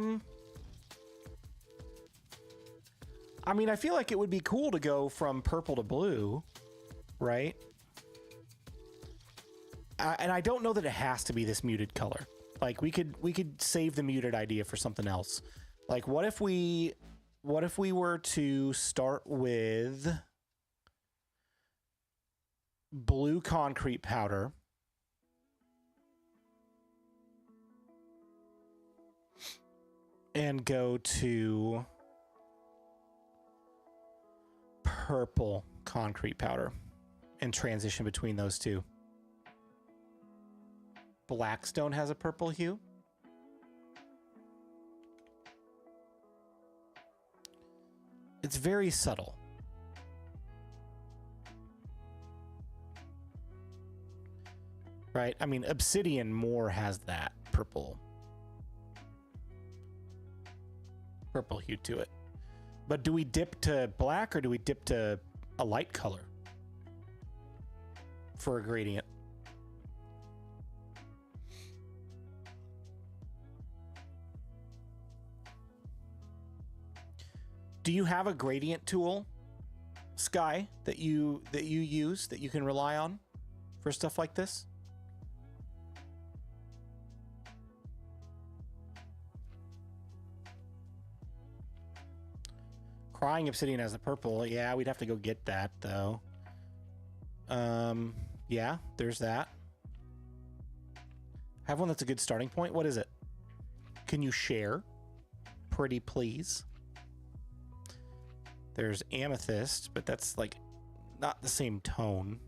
mean, I feel like it would be cool to go from purple to blue, right? And I don't know that it has to be this muted color. Like we could save the muted idea for something else. Like what if we were to start with blue concrete powder and go to purple concrete powder and transition between those two? Blackstone has a purple hue. It's very subtle. Right? I mean, Obsidian more has that purple hue to it. But do we dip to black or do we dip to a light color for a gradient? Do you have a gradient tool, Sky, that you use that you can rely on for stuff like this? Crying Obsidian has the purple. Yeah, we'd have to go get that though. Yeah, there's that. Have one that's a good starting point. What is it? Can you share? Pretty please. There's amethyst, but that's like not the same tone.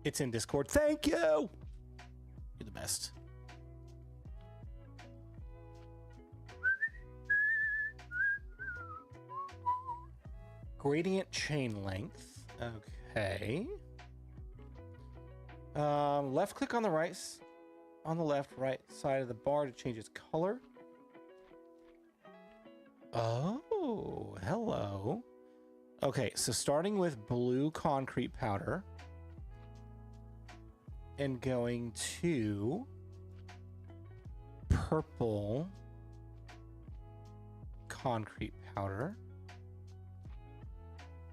It's in Discord. Thank you. You're the best. Gradient chain length. Okay. Left click on the right side of the bar to change its color. Oh, hello. Okay, so starting with blue concrete powder and going to purple concrete powder.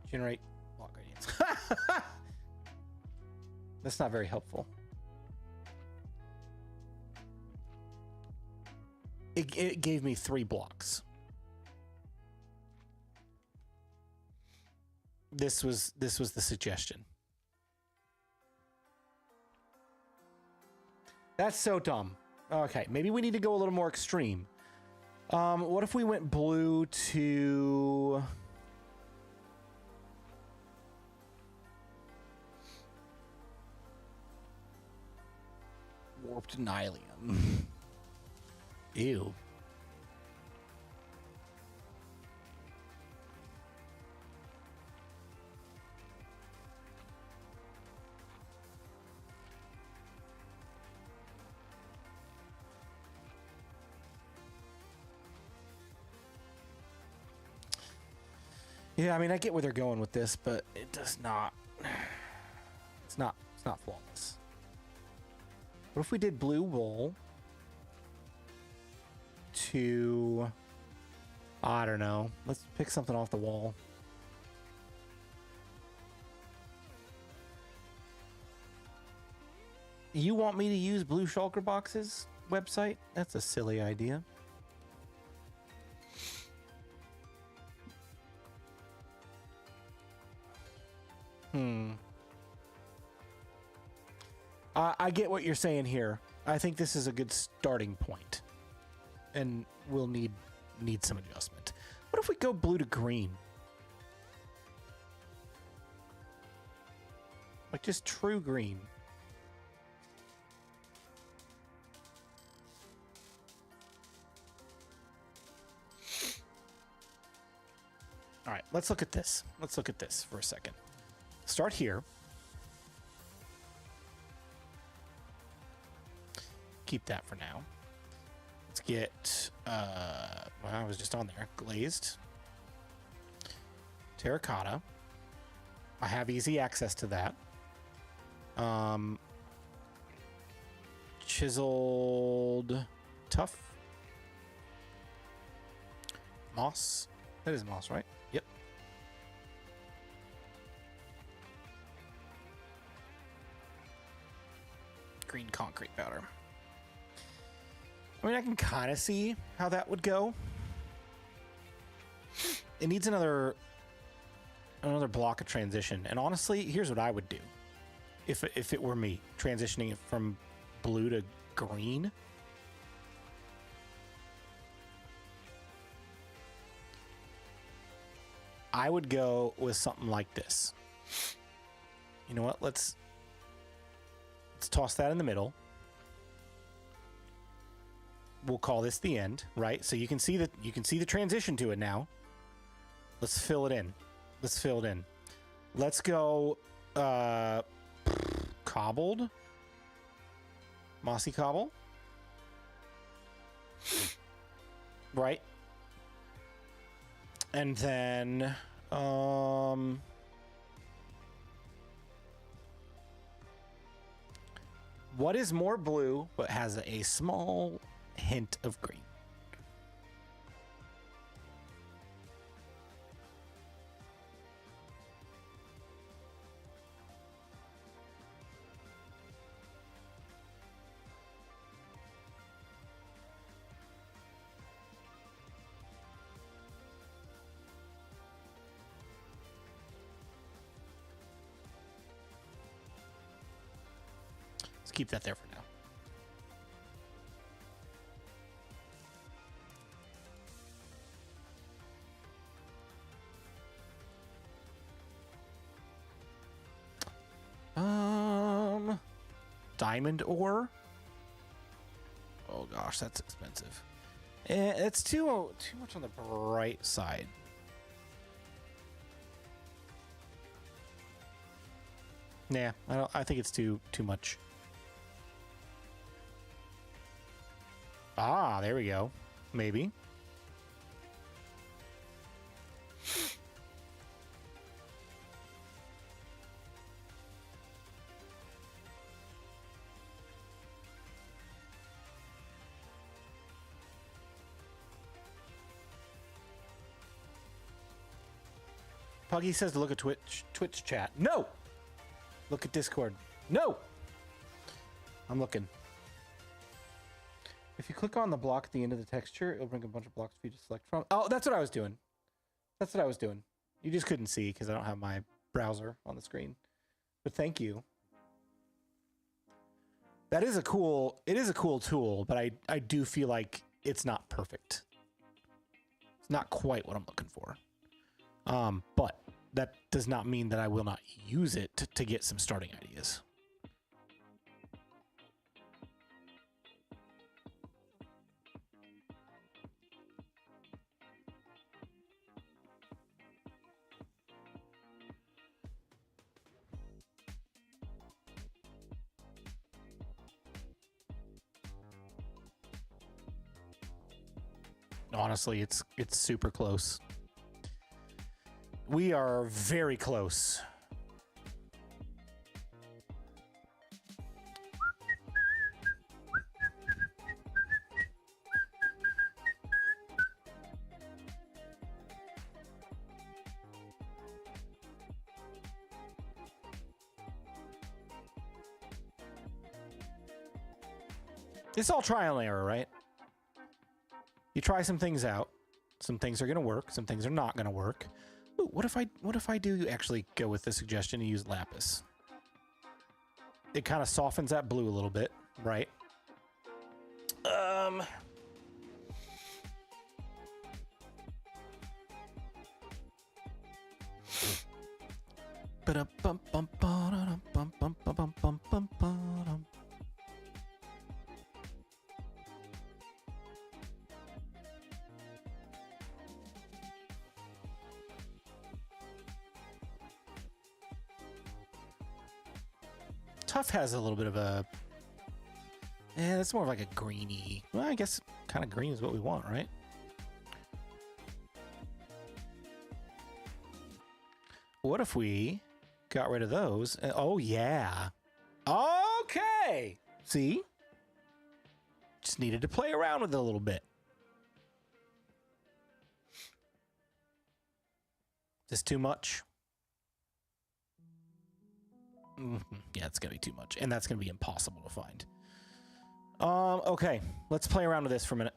Generate block gradients. That's not very helpful. it gave me 3 blocks. This was the suggestion. That's so dumb. Okay, maybe we need to go a little more extreme. What if we went blue to... Warped Nylium. Ew. Yeah, I mean, I get where they're going with this, but it does not. It's not flawless. What if we did blue wool to, I don't know, let's pick something off the wall. You want me to use Blue Shulker Box's website? That's a silly idea. I get what you're saying here. I think this is a good starting point, and we'll need some adjustment. What if we go blue to green? Like just true green. All right, let's look at this. Let's look at this for a second. Start here. Keep that for now. Let's get, well, I was just on there. Glazed. Terracotta. I have easy access to that. Chiseled tough. Moss. That is moss, right? Yep. Green concrete powder. I mean, I can kind of see how that would go. It needs another block of transition. And honestly, here's what I would do. If it were me, transitioning it from blue to green. I would go with something like this. You know what? Let's toss that in the middle. We'll call this the end, right? So you can see the transition to it now. Let's fill it in. Let's fill it in. Let's go cobbled. Mossy cobble. Right. And then what is more blue but has a small hint of green? Let's keep that there for now. Diamond ore. Oh gosh, that's expensive. It's too much on the bright side. Nah, I think it's too much. Ah, there we go. Maybe. Puggy says to look at Twitch chat. No! Look at Discord. No! I'm looking. If you click on the block at the end of the texture, it'll bring a bunch of blocks for you to select from. Oh, that's what I was doing. That's what I was doing. You just couldn't see because I don't have my browser on the screen. But thank you. That is a cool, it is a cool tool, but I do feel like it's not perfect. It's not quite what I'm looking for. But that does not mean that I will not use it to get some starting ideas. Honestly, it's super close. We are very close. It's all trial and error, right? You try some things out. Some things are going to work. Some things are not going to work. Ooh, what if I do actually go with the suggestion to use Lapis? It kind of softens that blue a little bit, right? Tough has a little bit of a... Yeah, that's more of like a greeny... Well, I guess kind of green is what we want, right? What if we got rid of those? Oh, yeah. Okay! See? Just needed to play around with it a little bit. Is this too much? Yeah, it's gonna be too much, and that's gonna be impossible to find. Okay, let's play around with this for a minute.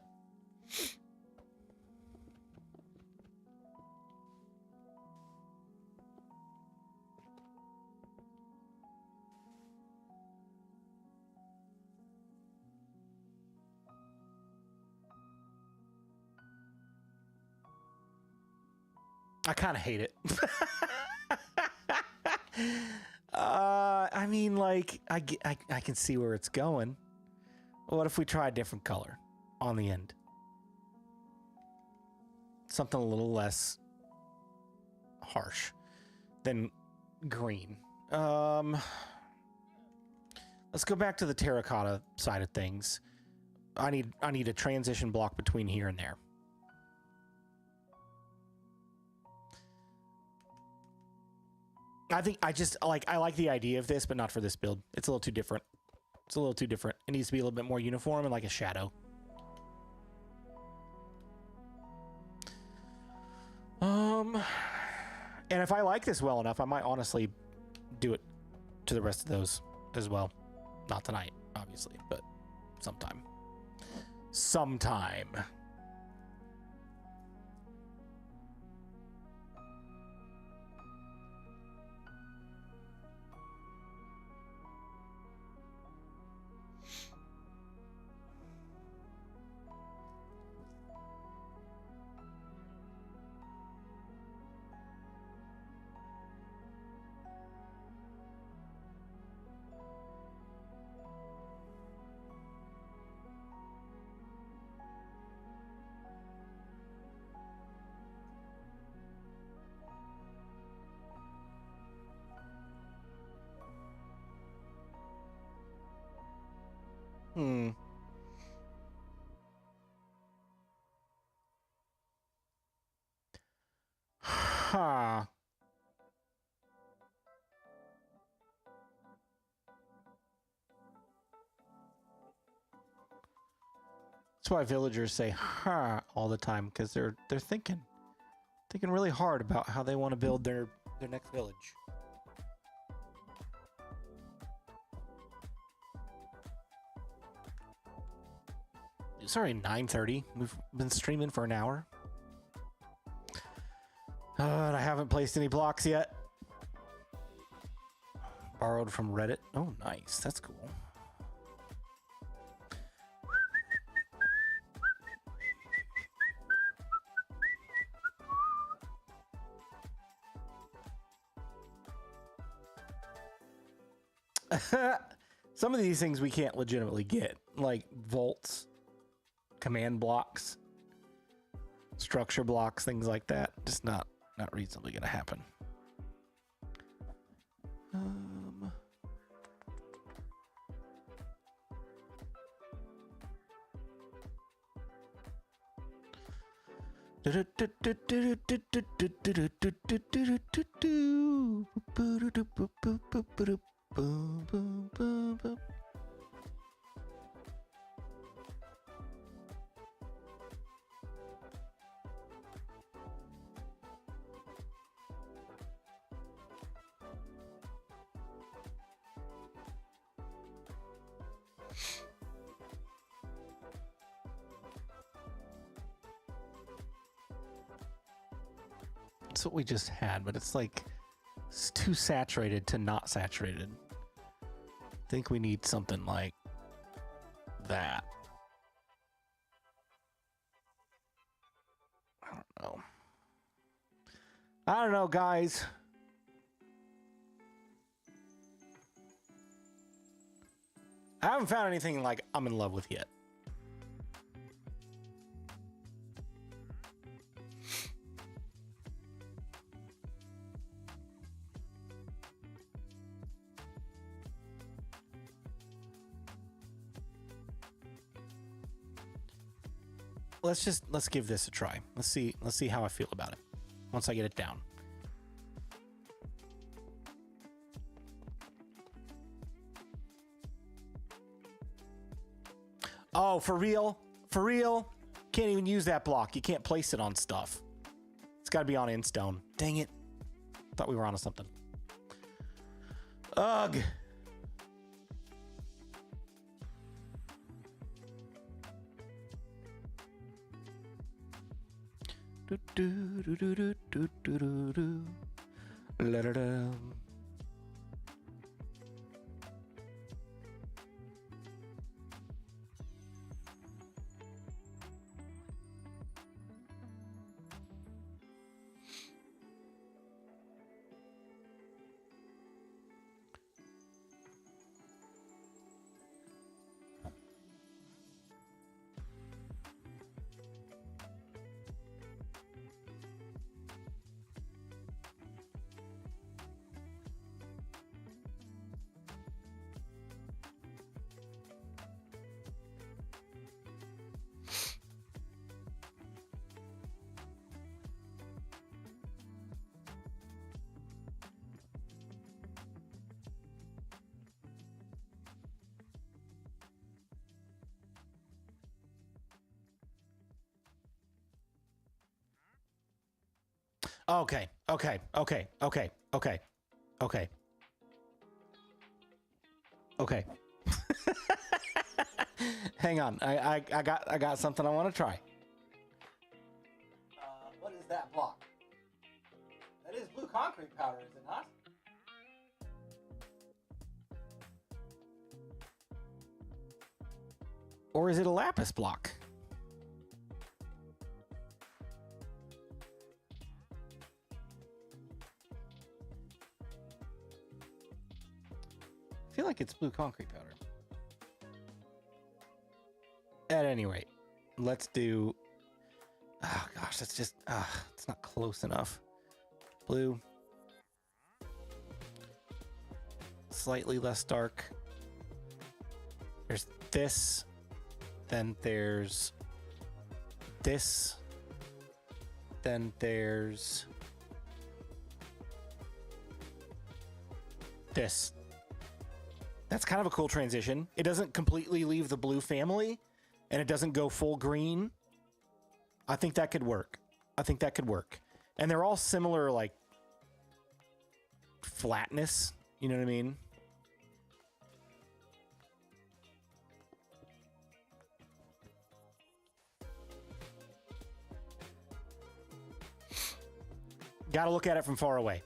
I kind of hate it. I mean, like, I can see where it's going. What if we try a different color on the end? Something a little less harsh than green. Let's go back to the terracotta side of things. I need a transition block between here and there. I think I like the idea of this, but not for this build. It's a little too different. It's a little too different. It needs to be a little bit more uniform and like a shadow. And if I like this well enough, I might honestly do it to the rest of those as well. Not tonight, obviously, but sometime. Sometime. Huh. That's why villagers say "huh" all the time, because they're thinking really hard about how they want to build their next village. Sorry, 9:30. We've been streaming for an hour. And I haven't placed any blocks yet. Borrowed from Reddit. Oh, nice. That's cool. Some of these things we can't legitimately get, like vaults, command blocks, structure blocks, things like that. Just not reasonably going to happen. That's what we just had, but it's like it's too saturated to not saturated. I think we need something like that. I don't know, guys. I haven't found anything like I'm in love with yet. Let's give this a try. Let's see how I feel about it once I get it down. Oh, for real? For real? Can't even use that block. You can't place it on stuff. It's got to be on Instone. Dang it. Thought we were onto something. Ugh. La-da-da. Okay. Hang on. I got something I want to try. What is that block? That is blue concrete powder, is it not? Or is it a lapis block? I feel like it's blue concrete powder. At any rate, let's do... Oh gosh, that's just... it's not close enough. Blue. Slightly less dark. There's this. Then there's this. Then there's this. That's kind of a cool transition. It doesn't completely leave the blue family, and it doesn't go full green. I think that could work. And they're all similar, like, flatness. You know what I mean? Gotta look at it from far away.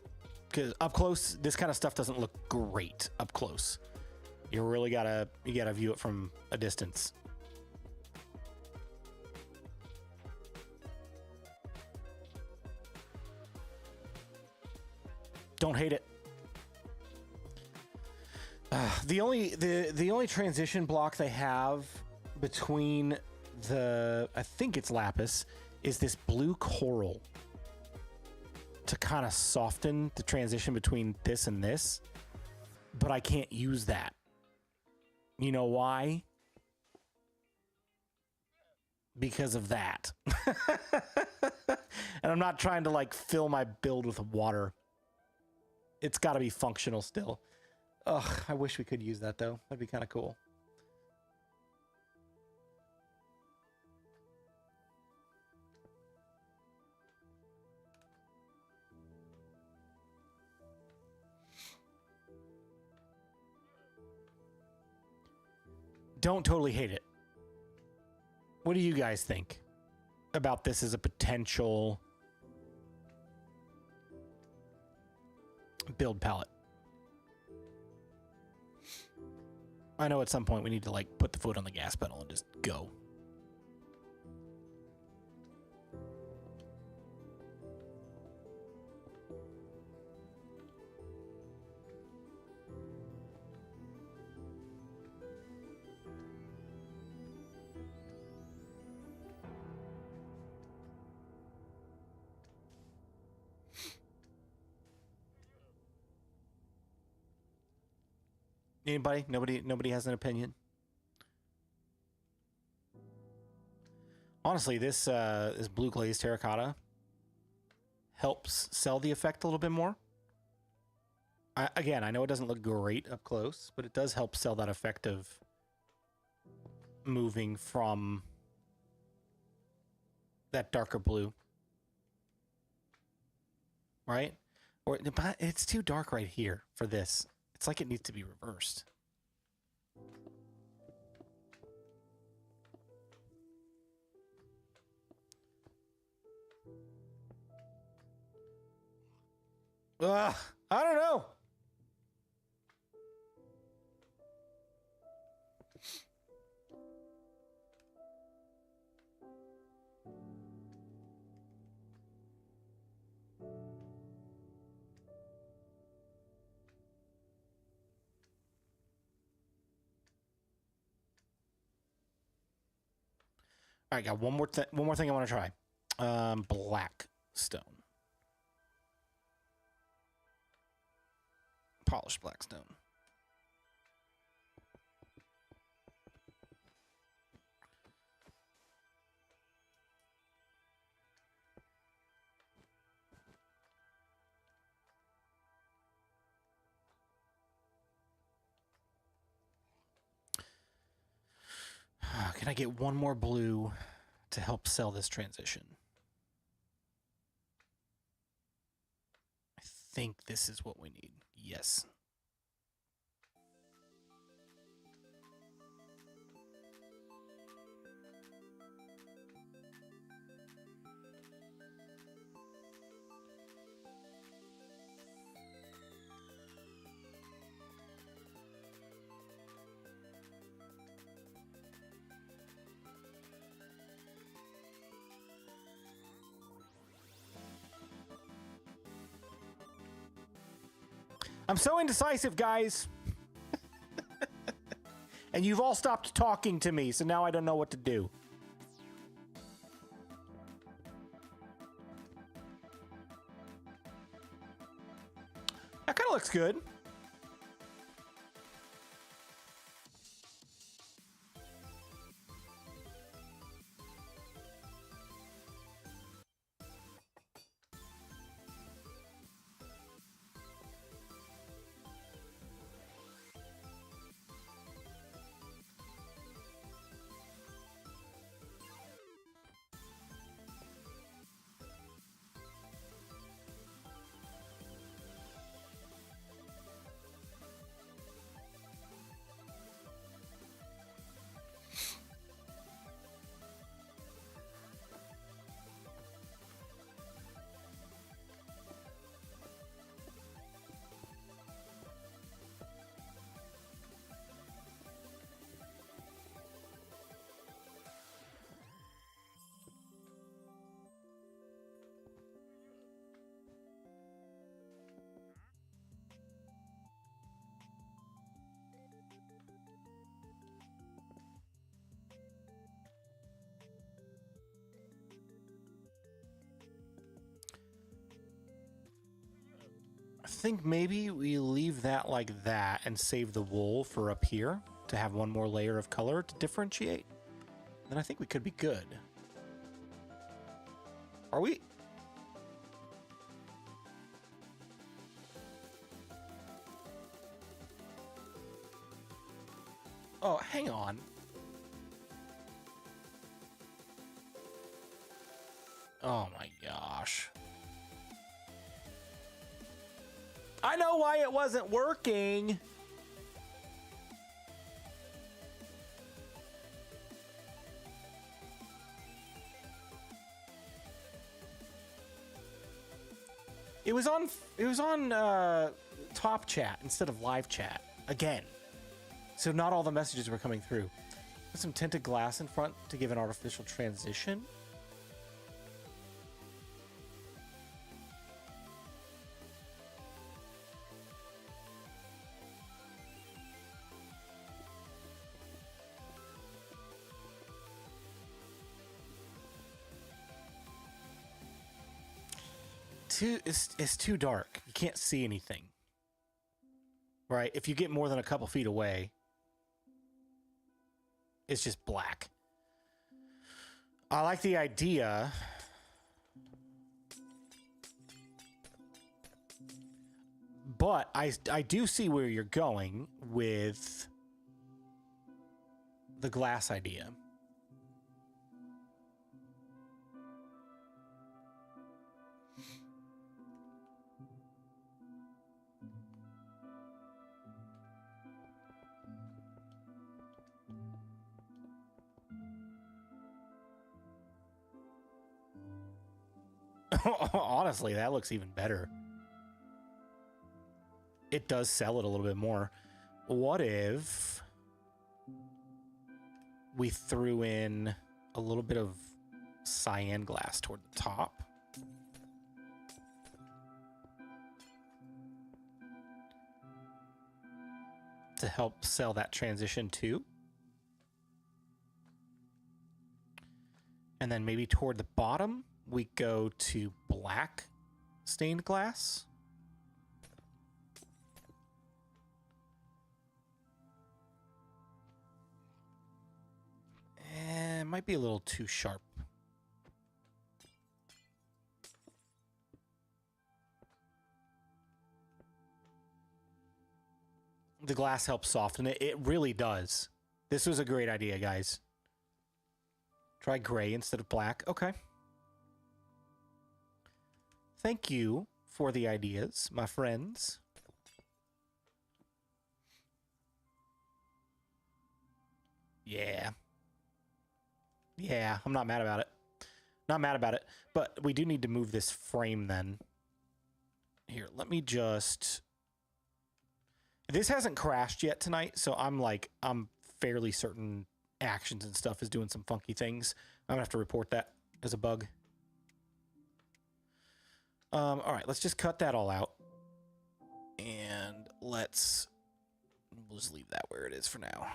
Because up close, this kind of stuff doesn't look great up close. You really gotta view it from a distance. Don't hate it. The only transition block they have between I think it's Lapis, is this blue coral to kind of soften the transition between this and this, but I can't use that. You know why? Because of that. And I'm not trying to like fill my build with water. It's got to be functional still. Ugh, I wish we could use that though. That'd be kind of cool. Don't totally hate it. What do you guys think about this as a potential build palette? I know at some point we need to like put the foot on the gas pedal and just go. Anybody? Nobody has an opinion? Honestly, this blue glazed terracotta helps sell the effect a little bit more. Again, I know it doesn't look great up close, but it does help sell that effect of moving from that darker blue. Right? Or but it's too dark right here for this. It's like it needs to be reversed. I don't know. All right, got one more thing I want to try. Black stone. Polished black stone. Can I get one more blue to help sell this transition? I think this is what we need. Yes. I'm so indecisive, guys. And you've all stopped talking to me, so now I don't know what to do. That kind of looks good. think maybe we leave that like that and save the wool for up here to have one more layer of color to differentiate. Then I think we could be good. Are we? Oh, hang on. Oh my gosh. I know why it wasn't working. It was on top chat instead of live chat again. So not all the messages were coming through. Put some tinted glass in front to give an artificial transition. It's too dark. You can't see anything. Right? If you get more than a couple feet away, it's just black. I like the idea. But I do see where you're going with the glass idea. Honestly, that looks even better. It does sell it a little bit more. What if we threw in a little bit of cyan glass toward the top? To help sell that transition too. And then maybe toward the bottom, we go to black stained glass. It might be a little too sharp. The glass helps soften it. It really does. This was a great idea, guys. Try gray instead of black. Okay. Thank you for the ideas, my friends. Yeah. Yeah, I'm not mad about it. Not mad about it. But we do need to move this frame then. Here, let me just... This hasn't crashed yet tonight, so I'm fairly certain actions and stuff is doing some funky things. I'm gonna have to report that as a bug. All right, let's just cut that all out. And we'll just leave that where it is for now.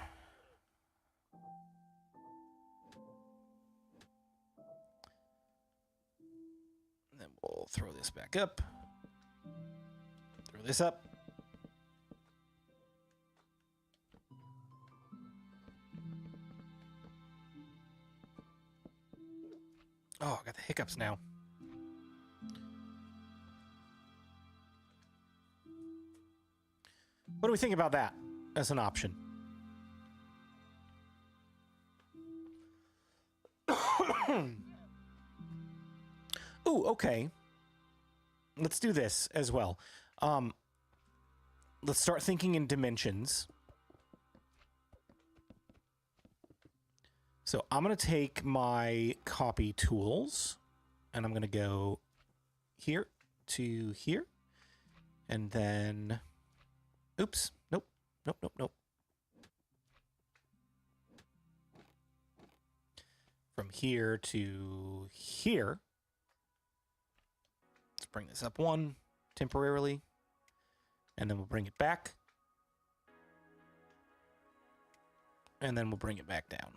And then we'll throw this back up. Throw this up. Oh, I got the hiccups now. What do we think about that as an option? Ooh, okay. Let's do this as well. Let's start thinking in dimensions. So I'm going to take my copy tools and I'm going to go here to here. And then, oops, nope. From here to here. Let's bring this up one temporarily. And then we'll bring it back. And then we'll bring it back down.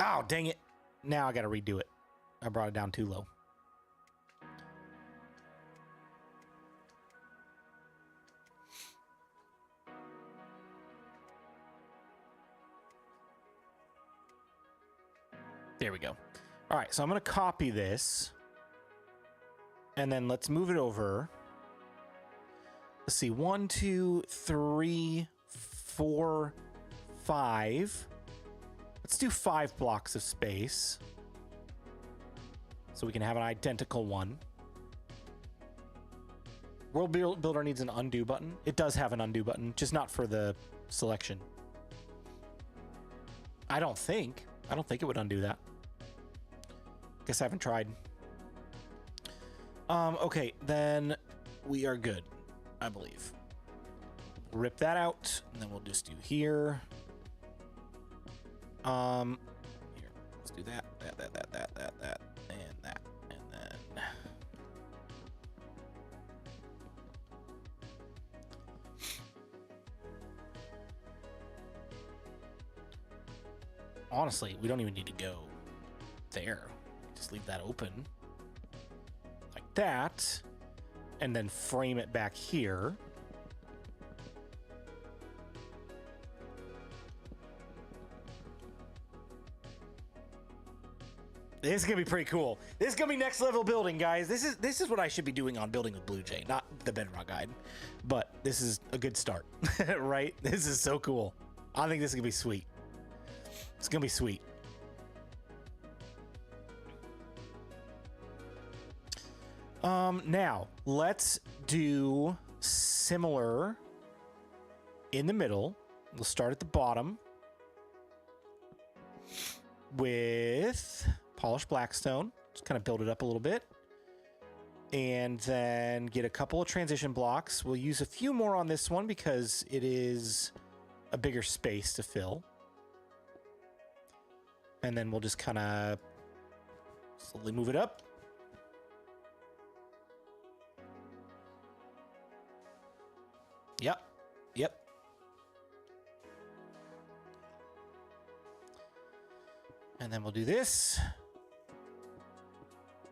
Oh, dang it. Now I got to redo it. I brought it down too low. There we go. All right, so I'm going to copy this. And then let's move it over. Let's see. 1, 2, 3, 4, 5. Let's do 5 blocks of space. So we can have an identical one. World Builder needs an undo button. It does have an undo button, just not for the selection. I don't think it would undo that. Guess I haven't tried. Okay, then we are good, I believe. Rip that out, and then we'll just do here. Here, let's do that, and that, and then. Honestly, we don't even need to go there. Just leave that open like that, and then frame it back here. This is gonna be pretty cool. This is gonna be next level building, guys. This is what I should be doing on building with BluJay, not the Bedrock guide, but this is a good start, right? This is so cool. I think this is gonna be sweet. It's gonna be sweet. Now let's do similar in the middle. We'll start at the bottom with polished blackstone. Just kind of build it up a little bit. And then get a couple of transition blocks. We'll use a few more on this one because it is a bigger space to fill. And then we'll just kind of slowly move it up. Yep. Yep. And then we'll do this.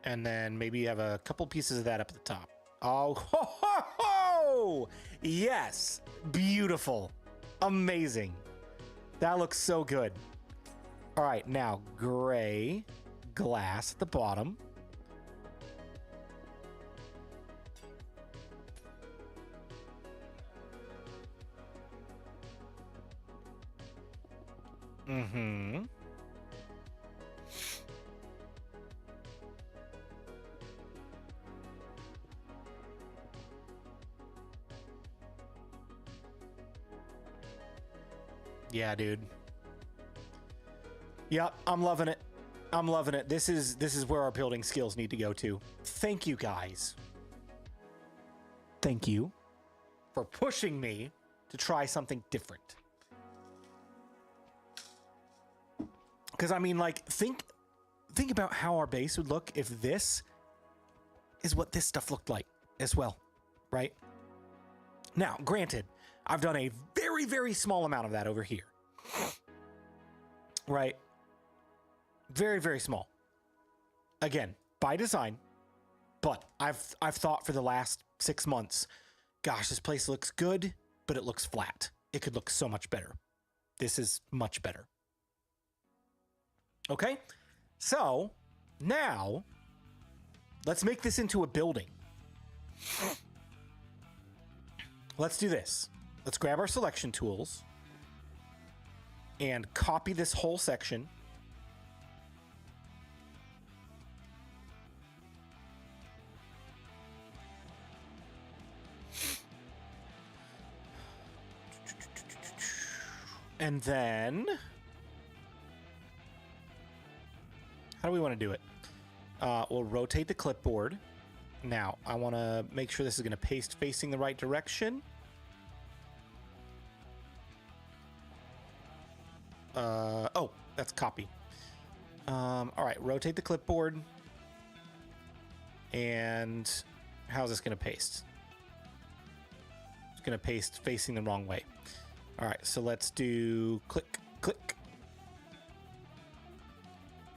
And then maybe have a couple pieces of that up at the top. Oh, ho, ho, ho! Yes. Beautiful. Amazing. That looks so good. All right, now gray glass at the bottom. Mm-hmm. Yeah, dude. Yep, I'm loving it. I'm loving it. This is where our building skills need to go to. Thank you, guys. Thank you for pushing me to try something different. Because, I mean, like, think about how our base would look if this is what this stuff looked like as well, right? Now, granted, I've done a very, very small amount of that over here, right? Very, very small. Again, by design, but I've thought for the last 6 months, gosh, this place looks good, but it looks flat. It could look so much better. This is much better. Okay, so now let's make this into a building. Let's do this. Let's grab our selection tools and copy this whole section. And then, how do we want to do it? We'll rotate the clipboard. Now, I want to make sure this is going to paste facing the right direction. Oh, that's copy. All right, rotate the clipboard. And how's this going to paste? It's going to paste facing the wrong way. All right, so let's do click, click.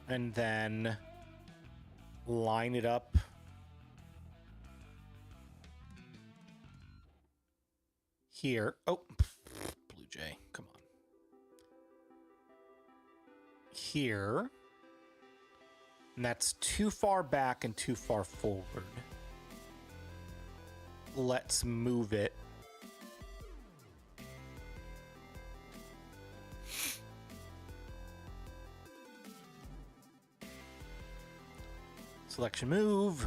And then line it up. Here. Oh, BluJay, come on. Here. And that's too far back and too far forward. Let's move it. Selection move.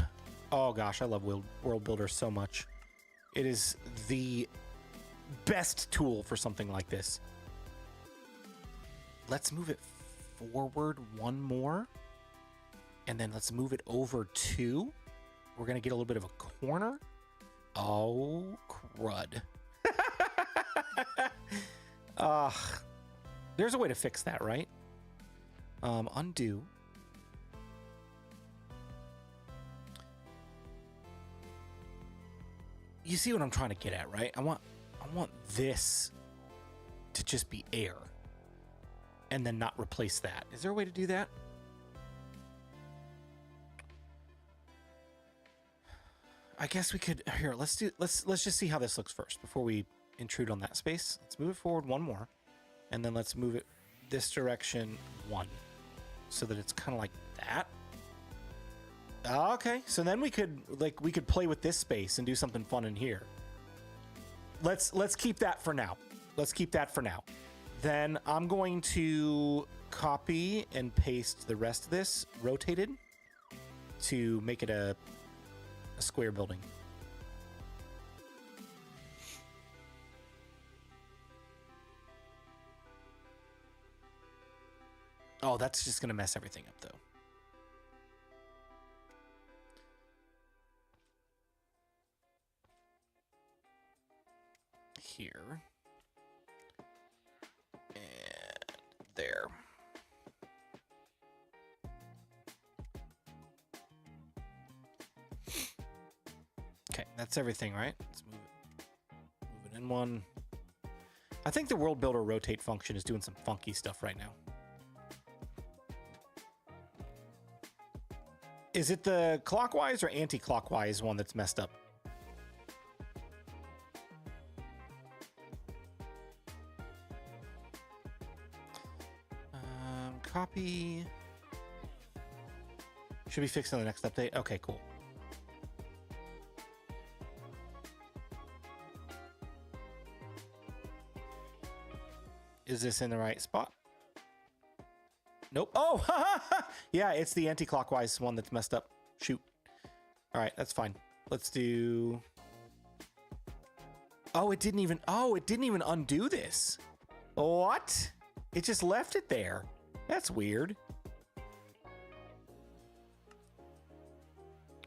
Oh gosh, I love World Builder so much. It is the best tool for something like this. Let's move it forward one more. And then let's move it over two. We're going to get a little bit of a corner. Oh, crud. There's a way to fix that, right? Undo. You see what I'm trying to get at, right? I want this to just be air and then not replace that. Is there a way to do that? I guess we could. Here, let's just see how this looks first before we intrude on that space. Let's move it forward one more, and then let's move it this direction one, so that it's kind of like that. Okay, so then we could play with this space and do something fun in here. Let's keep that for now. Let's keep that for now. Then I'm going to copy and paste the rest of this rotated to make it a square building. Oh, that's just gonna mess everything up though. Here and there. Okay, that's everything, right? Let's move it in one. I think the World Builder rotate function is doing some funky stuff right now. Is it the clockwise or anti-clockwise one that's messed up? Copy. Should be fixed in the next update. Okay, cool. Is this in the right spot? Nope. Oh, yeah, it's the anti-clockwise one that's messed up. Shoot. All right, that's fine. Let's do. Oh, it didn't even undo this. What? It just left it there. That's weird.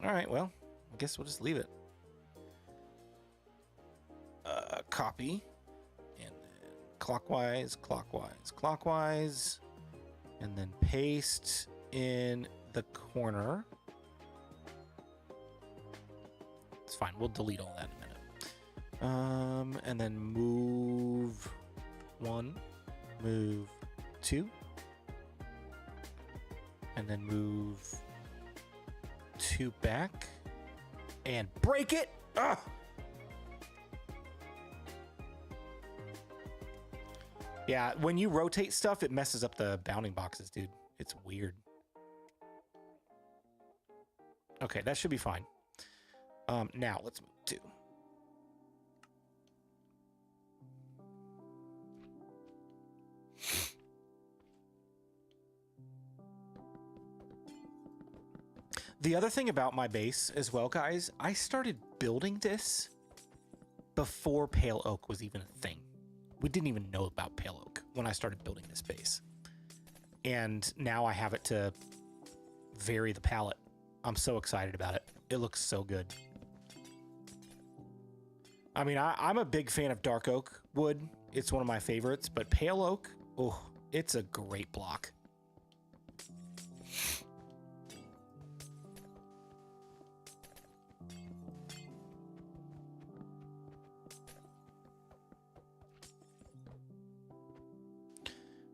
All right, well, I guess we'll just leave it. Copy. And then clockwise, clockwise, clockwise. And then paste in the corner. It's fine. We'll delete all that in a minute. And then move one, move two. And then move two back and break it. Ugh. Yeah, when you rotate stuff, it messes up the bounding boxes, dude. It's weird. Okay, that should be fine. Now let's move two. The other thing about my base as well, guys, I started building this before Pale Oak was even a thing. We didn't even know about Pale Oak when I started building this base. And now I have it to vary the palette. I'm so excited about it. It looks so good. I mean, I'm a big fan of Dark Oak wood. It's one of my favorites, but Pale Oak, oh, it's a great block.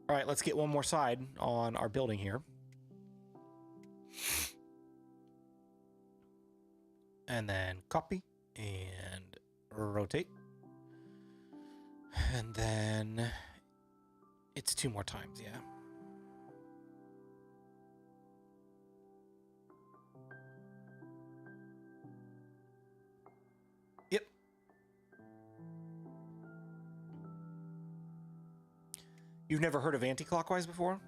All right, let's get one more side on our building here. And then copy and rotate. And then it's two more times, yeah. You've never heard of anti-clockwise before?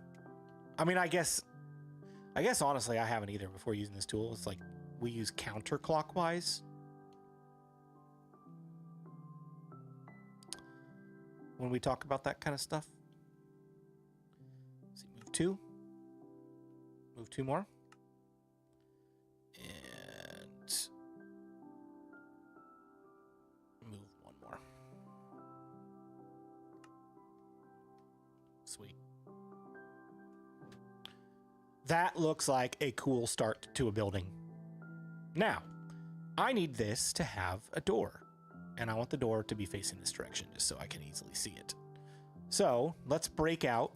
I mean, I guess honestly, I haven't either before using this tool. It's like we use counterclockwise. When we talk about that kind of stuff. Let's see, move 2. Move 2 more. And move 1 more. Sweet. That looks like a cool start to a building. Now, I need this to have a door. And I want the door to be facing this direction just so I can easily see it. So let's break out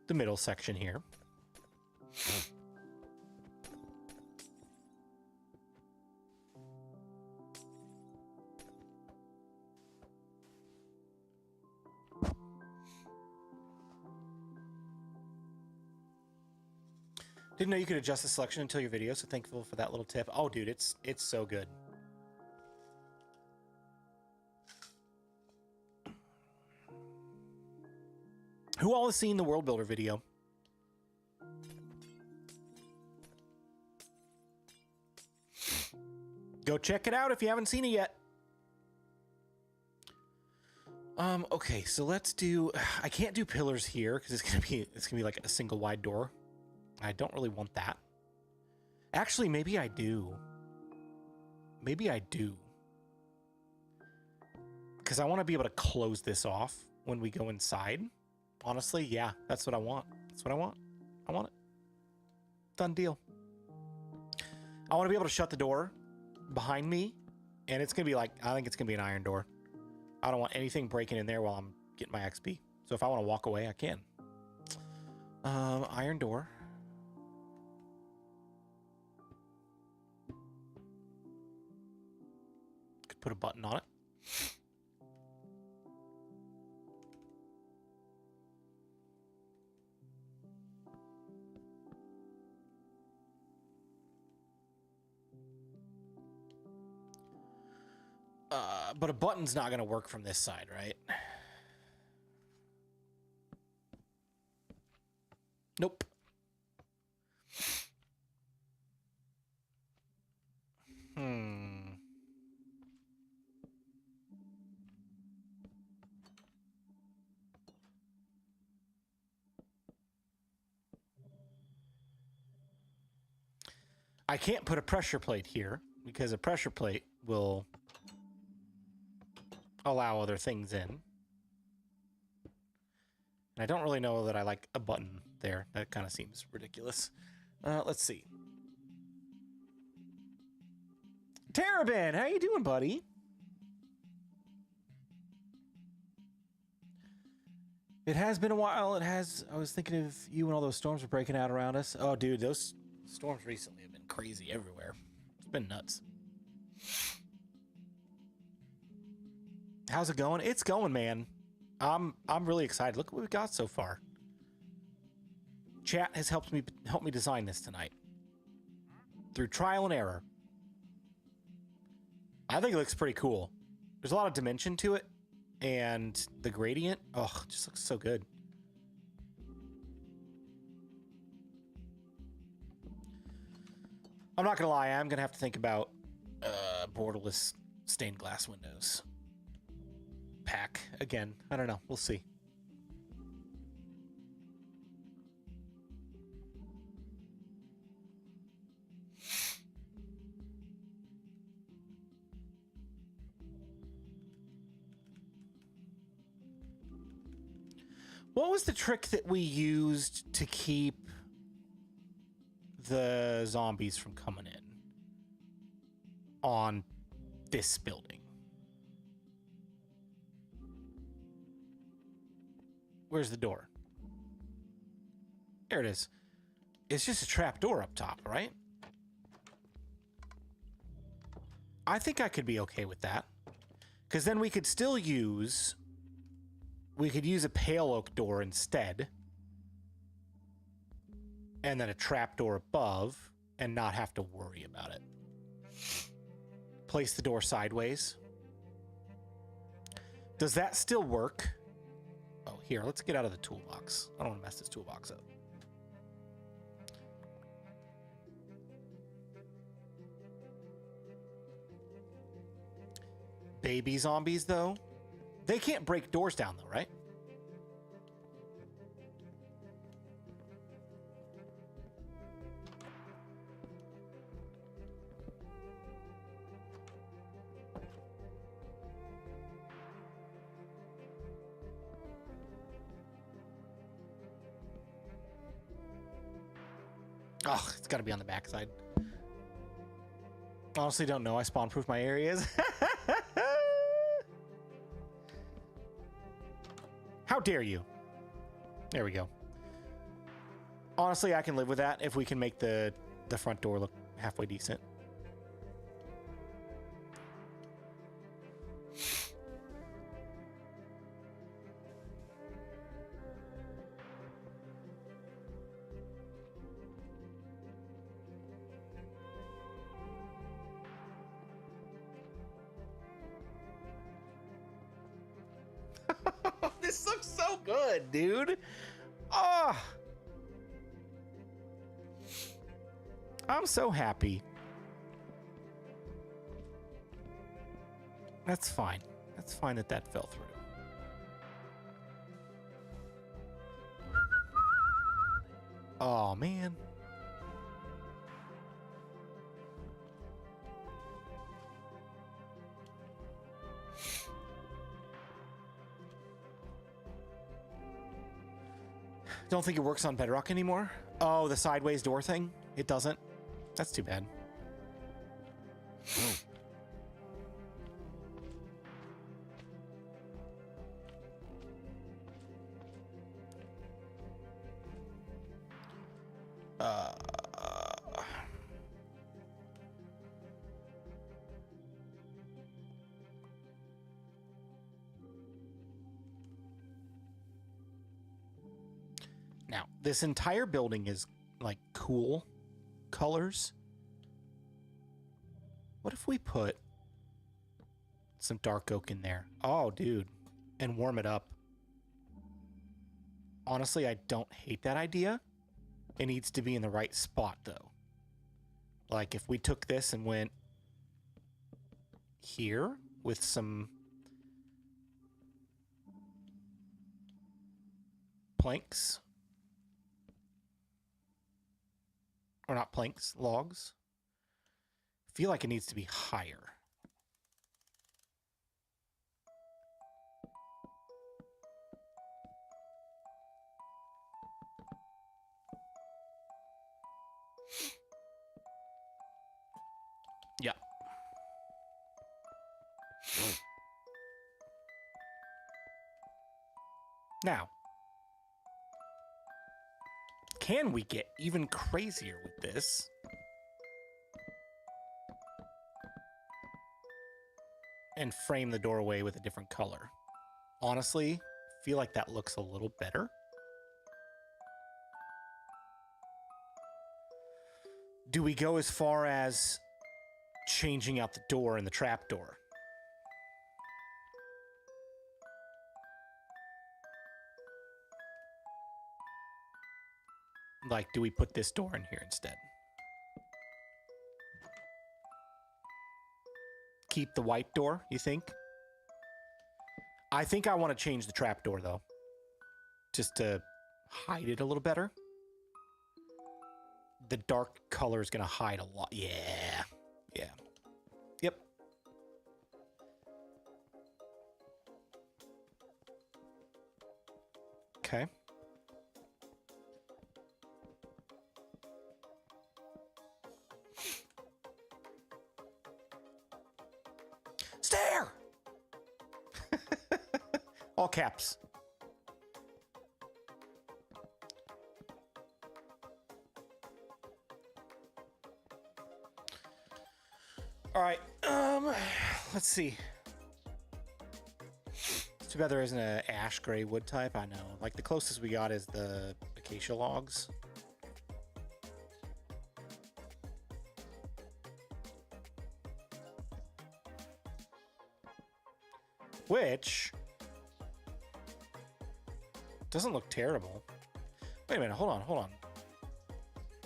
the middle section here. Didn't know you could adjust the selection until your video, so thankful for that little tip. Oh, dude, it's so good. Who all has seen the World Builder video? Go check it out if you haven't seen it yet. Okay, so let's do. I can't do pillars here because it's gonna be like a single wide door. I don't really want that. Actually, maybe I do. Maybe I do. Because I want to be able to close this off when we go inside. Honestly, yeah, that's what I want. That's what I want. I want it. Done deal. I want to be able to shut the door behind me, and it's going to be like, I think it's going to be an iron door. I don't want anything breaking in there while I'm getting my XP. So if I want to walk away, I can. Iron door. Could put a button on it. But a button's not going to work from this side, right? Nope. I can't put a pressure plate here because a pressure plate will allow other things in. And I don't really know that I like a button there. That kind of seems ridiculous. Let's see. Terrabin, how you doing, buddy? It has been a while. It has. I was thinking of you when all those storms were breaking out around us. Oh, dude, those storms recently have been crazy everywhere. It's been nuts. How's it going? It's going, man. I'm really excited. Look what we've got so far. Chat has helped me design this tonight through trial and error. I think it looks pretty cool. There's a lot of dimension to it, and the gradient, oh, it just looks so good. I'm not gonna lie, I'm gonna have to think about borderless stained glass windows. Pack again. I don't know. We'll see. What was the trick that we used to keep the zombies from coming in on this building? Where's the door? There it is. It's just a trap door up top, right? I think I could be okay with that. Because then we could still use... We could use a pale oak door instead. And then a trap door above and not have to worry about it. Place the door sideways. Does that still work? Oh, here, let's get out of the toolbox. I don't want to mess this toolbox up. Baby zombies, though? They can't break doors down, though, right? Oh, it's got to be on the backside. Honestly, don't know. I spawn-proof my areas. How dare you? There we go. Honestly, I can live with that if we can make the front door look halfway decent. This looks so good, dude. Oh, I'm so happy. That's fine. That's fine that that fell through. Oh, man. Don't think it works on Bedrock anymore. Oh, the sideways door thing? It doesn't? That's too bad. Now, this entire building is like cool colors. What if we put some dark oak in there? Oh, dude. And warm it up. Honestly, I don't hate that idea. It needs to be in the right spot, though. Like, if we took this and went here with some planks. Or not planks, logs. I feel like it needs to be higher. Yeah. Now, can we get even crazier with this? And frame the doorway with a different color. Honestly, I feel like that looks a little better. Do we go as far as changing out the door and the trap door? Like, do we put this door in here instead? Keep the white door, you think? I think I want to change the trap door, though. Just to hide it a little better. The dark color is going to hide a lot. Yeah. Yeah. Yep. Okay. Stare! All caps. All right, let's see. It's too bad there isn't an ash gray wood type. I know. Like, the closest we got is the acacia logs. Which Doesn't look terrible. Wait a minute, hold on, hold on.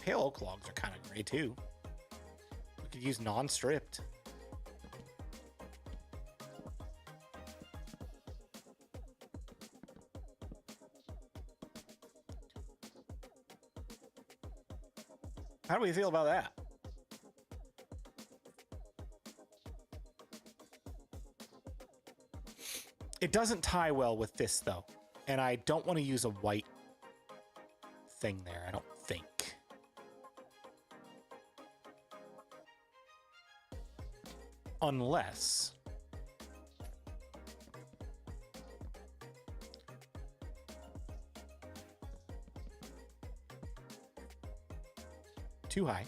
Pale oak logs are kind of gray too. We could use non-stripped. How do we feel about that? It doesn't tie well with this though. And I don't want to use a white thing there, I don't think. Unless... too high.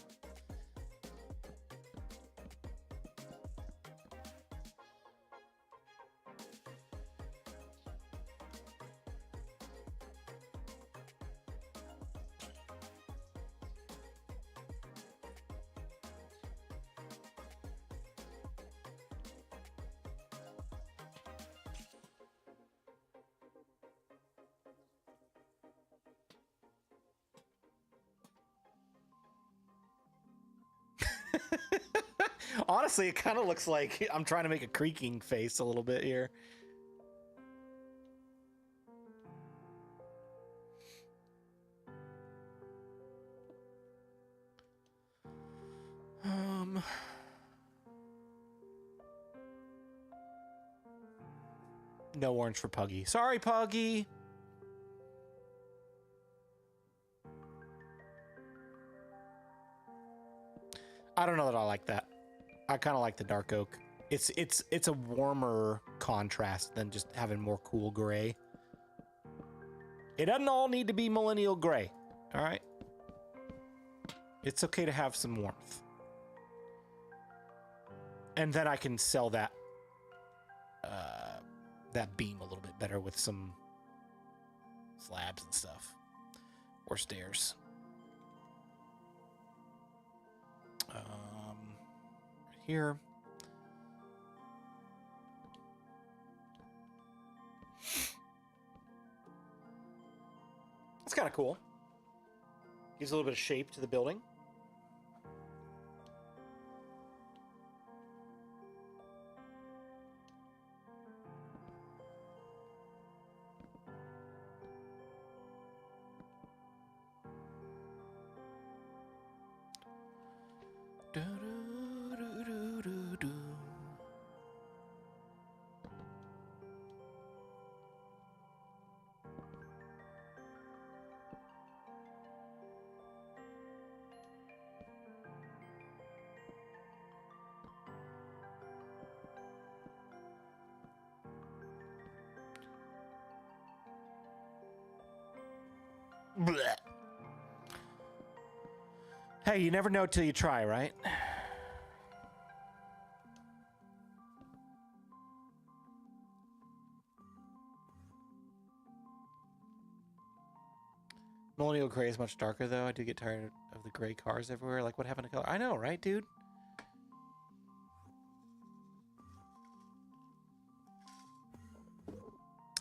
Honestly, it kind of looks like I'm trying to make a creaking face a little bit here. No orange for Puggy. Sorry, Puggy. I don't know that I like that. I kind of like the dark oak. It's a warmer contrast than just having more cool gray. It doesn't all need to be millennial gray. All right. It's okay to have some warmth. And then I can sell that that beam a little bit better with some slabs and stuff, or stairs. Right here. It's kind of cool. Gives a little bit of shape to the building. Blech. Hey, you never know till you try, right? Millennial gray is much darker, though. I do get tired of the gray cars everywhere. Like, what happened to color? I know, right, dude?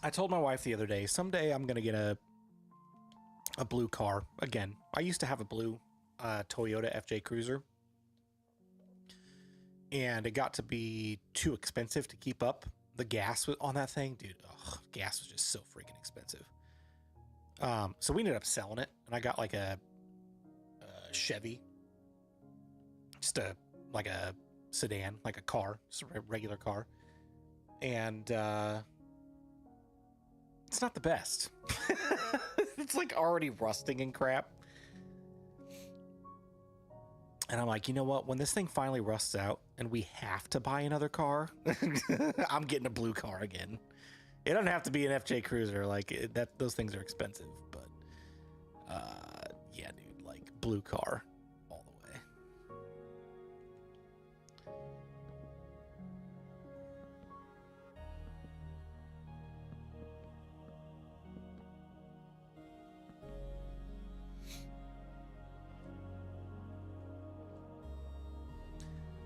I told my wife the other day, someday I'm going to get a blue car. Again, I used to have a blue Toyota FJ Cruiser. And it got to be too expensive to keep up. The gas on that thing, dude, gas was just so freaking expensive. So we ended up selling it, and I got like a Chevy, just like a sedan, like a car, just a regular car, and it's not the best. It's like already rusting and crap. And I'm like, you know what? When this thing finally rusts out and we have to buy another car, I'm getting a blue car again. It doesn't have to be an FJ Cruiser, like that. Those things are expensive, but yeah, dude, like blue car all the way.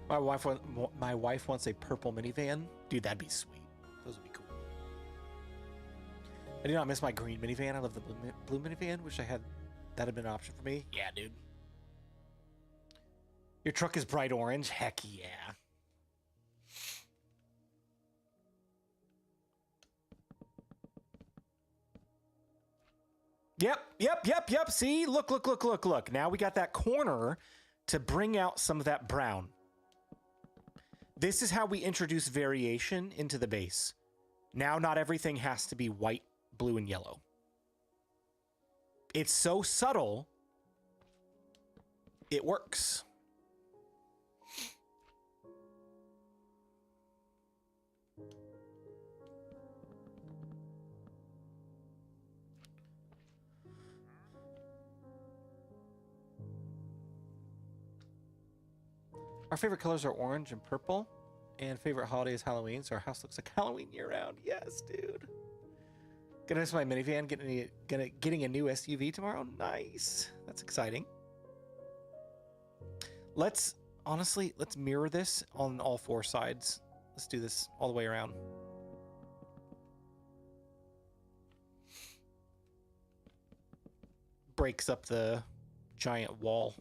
My wife wants a purple minivan, dude. That'd be sweet. Those would be cool. I do not miss my green minivan. I love the blue minivan. Wish I had that had been an option for me. Yeah, dude. Your truck is bright orange. Heck yeah. Yep. See? Look. Now we got that corner to bring out some of that brown. This is how we introduce variation into the base. Now not everything has to be white, blue, and yellow. It's so subtle, it works. Our favorite colors are orange and purple, and favorite holiday is Halloween, so our house looks like Halloween year-round. Yes, dude. Gonna miss my minivan, getting a new SUV tomorrow. Nice. That's exciting. Let's mirror this on all four sides. Let's do this all the way around. Breaks up the giant wall.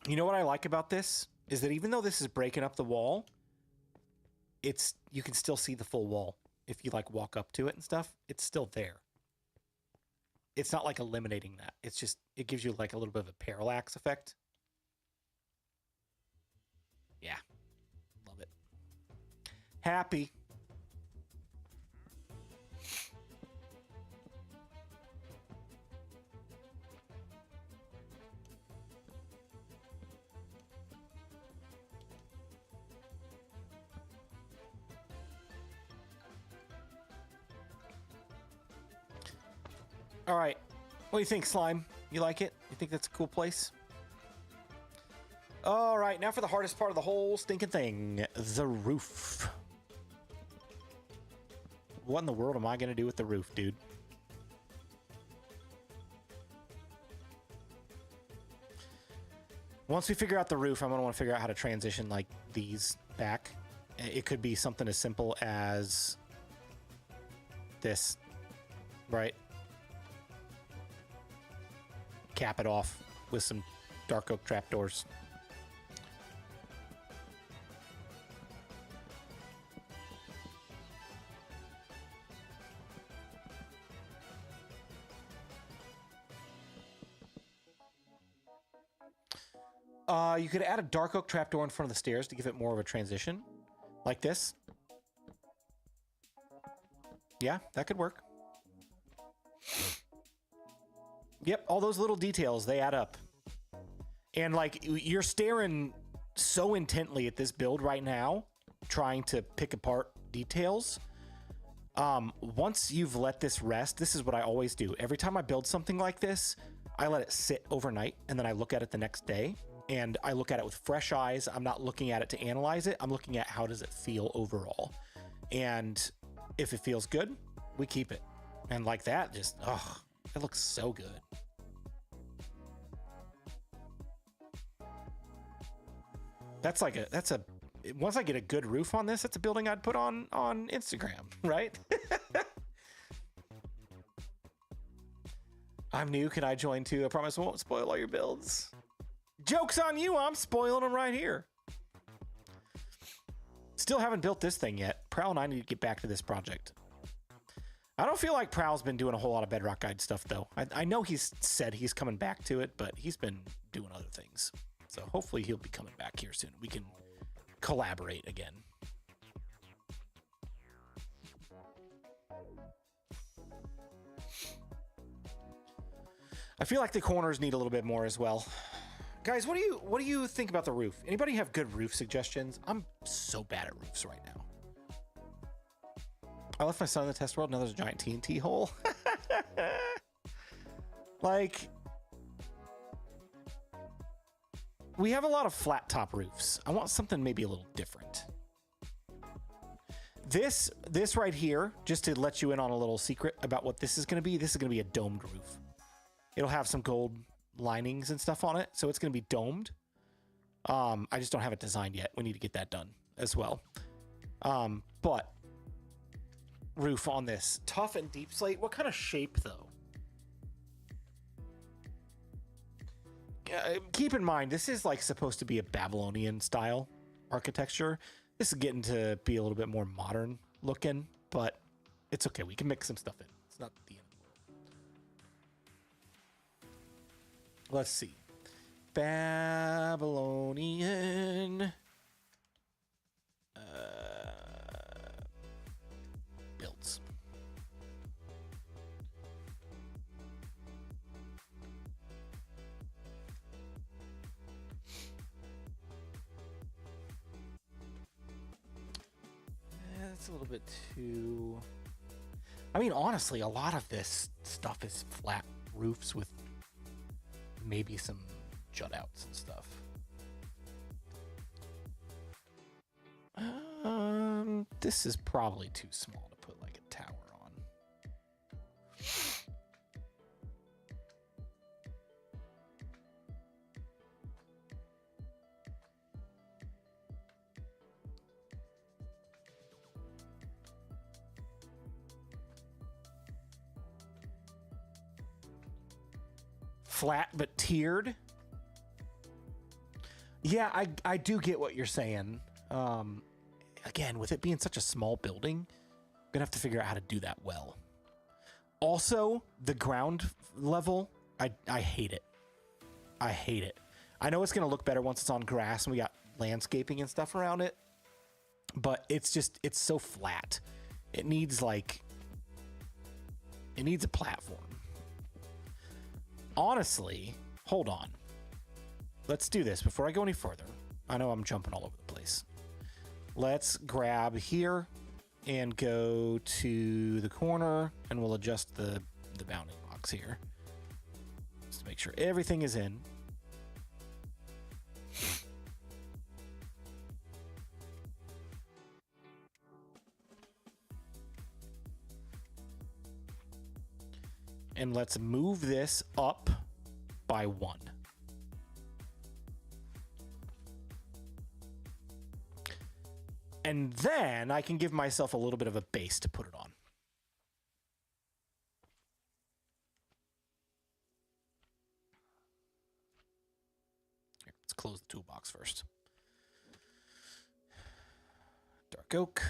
You know what I like about this is that even though this is breaking up the wall, you can still see the full wall. If you like walk up to it and stuff, it's still there. It's not like eliminating that. It's just, it gives you like a little bit of a parallax effect. Yeah. Love it. Happy. All right. What do you think, Slime? You like it? You think that's a cool place? All right. Now for the hardest part of the whole stinking thing. The roof. What in the world am I going to do with the roof, dude? Once we figure out the roof, I'm going to want to figure out how to transition like these back. It could be something as simple as this, right? Cap it off with some dark oak trapdoors. You could add a dark oak trapdoor in front of the stairs to give it more of a transition, like this. Yeah, that could work. Yep, all those little details, they add up. And like, you're staring so intently at this build right now, trying to pick apart details. Once you've let this rest, this is what I always do. Every time I build something like this, I let it sit overnight, and then I look at it the next day, and I look at it with fresh eyes. I'm not looking at it to analyze it. I'm looking at how does it feel overall. And if it feels good, we keep it. And like that, just, oh, it looks so good. That's a once I get a good roof on this, that's a building I'd put on Instagram, right? I'm new. Can I join too? I promise I won't spoil all your builds. Joke's on you. I'm spoiling them right here. Still haven't built this thing yet. Prowl and I need to get back to this project. I don't feel like Prowl's been doing a whole lot of Bedrock Guide stuff, though. I know he's said he's coming back to it, but he's been doing other things. So hopefully he'll be coming back here soon. We can collaborate again. I feel like the corners need a little bit more as well. Guys, what do you think about the roof? Anybody have good roof suggestions? I'm so bad at roofs right now. I left my son in the test world. Now there's a giant TNT hole. Like, we have a lot of flat top roofs. I want something maybe a little different. This right here, just to let you in on a little secret about what this is going to be. This is going to be a domed roof. It'll have some gold linings and stuff on it, so it's going to be domed. I just don't have it designed yet. We need to get that done as well. But roof on this. Tough and deep slate. What kind of shape, though? Keep in mind, this is like supposed to be a Babylonian style architecture. This is getting to be a little bit more modern looking, but it's okay. We can mix some stuff in. It's not the end of the world. Let's see. Babylonian builds. That's a little bit too... I mean, honestly, a lot of this stuff is flat roofs with maybe some jut outs and stuff. This is probably too small to put like a tower on. Flat but tiered. Yeah, I do get what you're saying. Again, with it being such a small building, I'm gonna have to figure out how to do that well. Also, the ground level, I hate it. I hate it. I know it's gonna look better once it's on grass and we got landscaping and stuff around it, but it's so flat. It needs a platform. Honestly, hold on. Let's do this before I go any further. I know I'm jumping all over the place. Let's grab here and go to the corner, and we'll adjust the bounding box here just to make sure everything is in. And let's move this up by 1. And then I can give myself a little bit of a base to put it on. Here, let's close the toolbox first. Dark oak.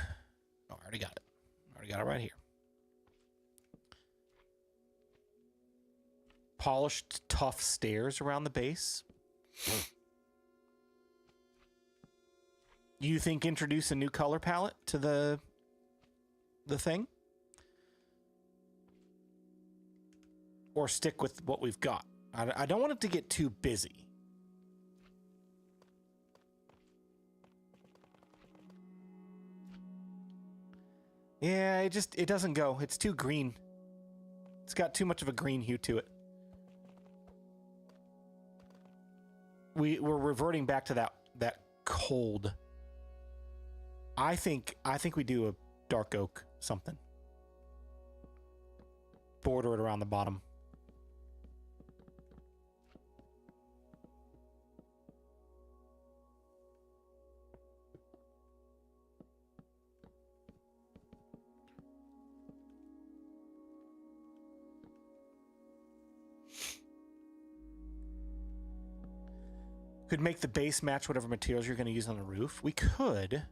Oh, I already got it. I already got it right here. Polished, tough stairs around the base. You think introduce a new color palette to the thing? Or stick with what we've got? I don't want it to get too busy. Yeah, it doesn't go. It's too green. It's got too much of a green hue to it. We're reverting back to that cold. I think we do a dark oak something. Border it around the bottom. Could make the base match whatever materials you're going to use on the roof. We could.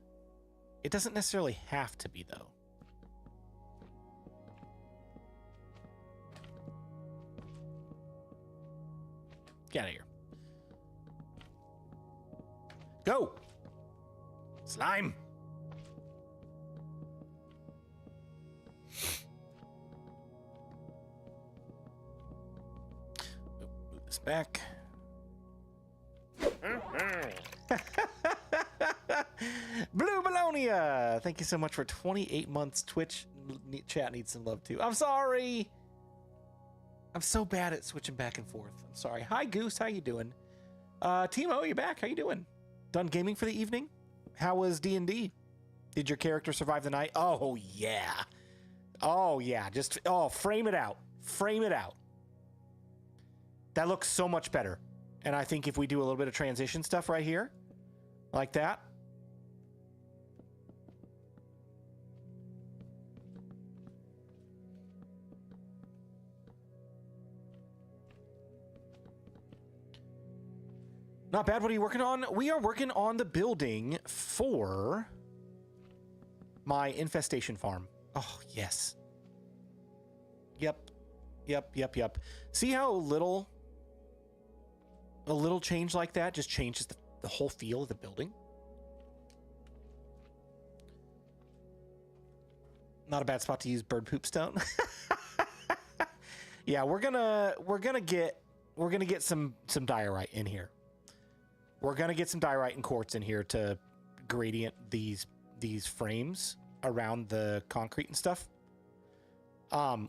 It doesn't necessarily have to be, though. Get out of here. Go! Slime! Move this back. Blue Bologna, thank you so much for 28 months. Twitch chat needs some love too. I'm sorry. I'm so bad at switching back and forth. I'm sorry. Hi Goose, how you doing? Timo, you back? How you doing? Done gaming for the evening? How was D&D? Did your character survive the night? Oh yeah. Oh yeah. Just frame it out. Frame it out. That looks so much better. And I think if we do a little bit of transition stuff right here, like that. Not bad. What are you working on? We are working on the building for my infestation farm. Oh, yes. Yep. See how a little change like that just changes the whole feel of the building? Not a bad spot to use bird poop stone. Yeah, we're gonna get some diorite in here. We're gonna get some diorite and quartz in here to gradient these frames around the concrete and stuff.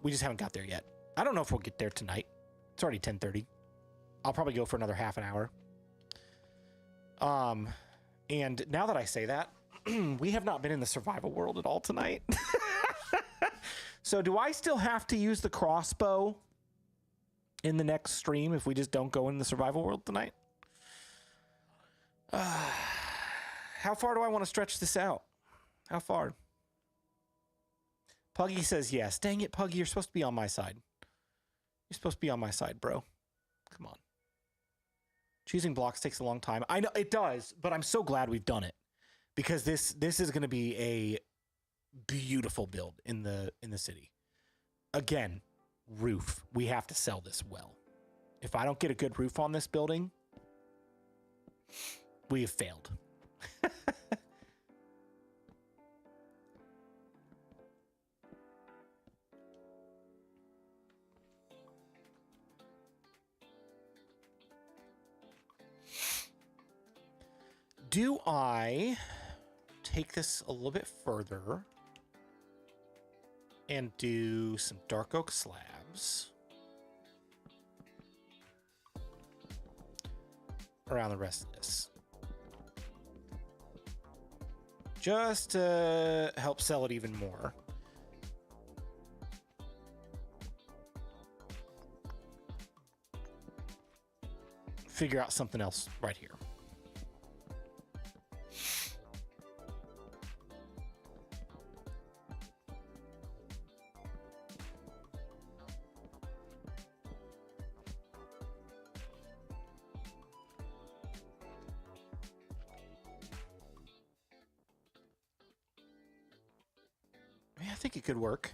We just haven't got there yet. I don't know if we'll get there tonight. It's already 10:30. I'll probably go for another half an hour. And now that I say that, we have not been in the survival world at all tonight. So do I still have to use the crossbow in the next stream if we just don't go in the survival world tonight? How far do I want to stretch this out? How far? Puggy says yes. Dang it, Puggy, you're supposed to be on my side. You're supposed to be on my side, bro. Come on. Choosing blocks takes a long time. I know it does, but I'm so glad we've done it because this is going to be a beautiful build in the city. Again, roof. We have to sell this well. If I don't get a good roof on this building, we have failed. Do I take this a little bit further and do some dark oak slabs around the rest of this? Just to help sell it even more. Figure out something else right here. I think it could work.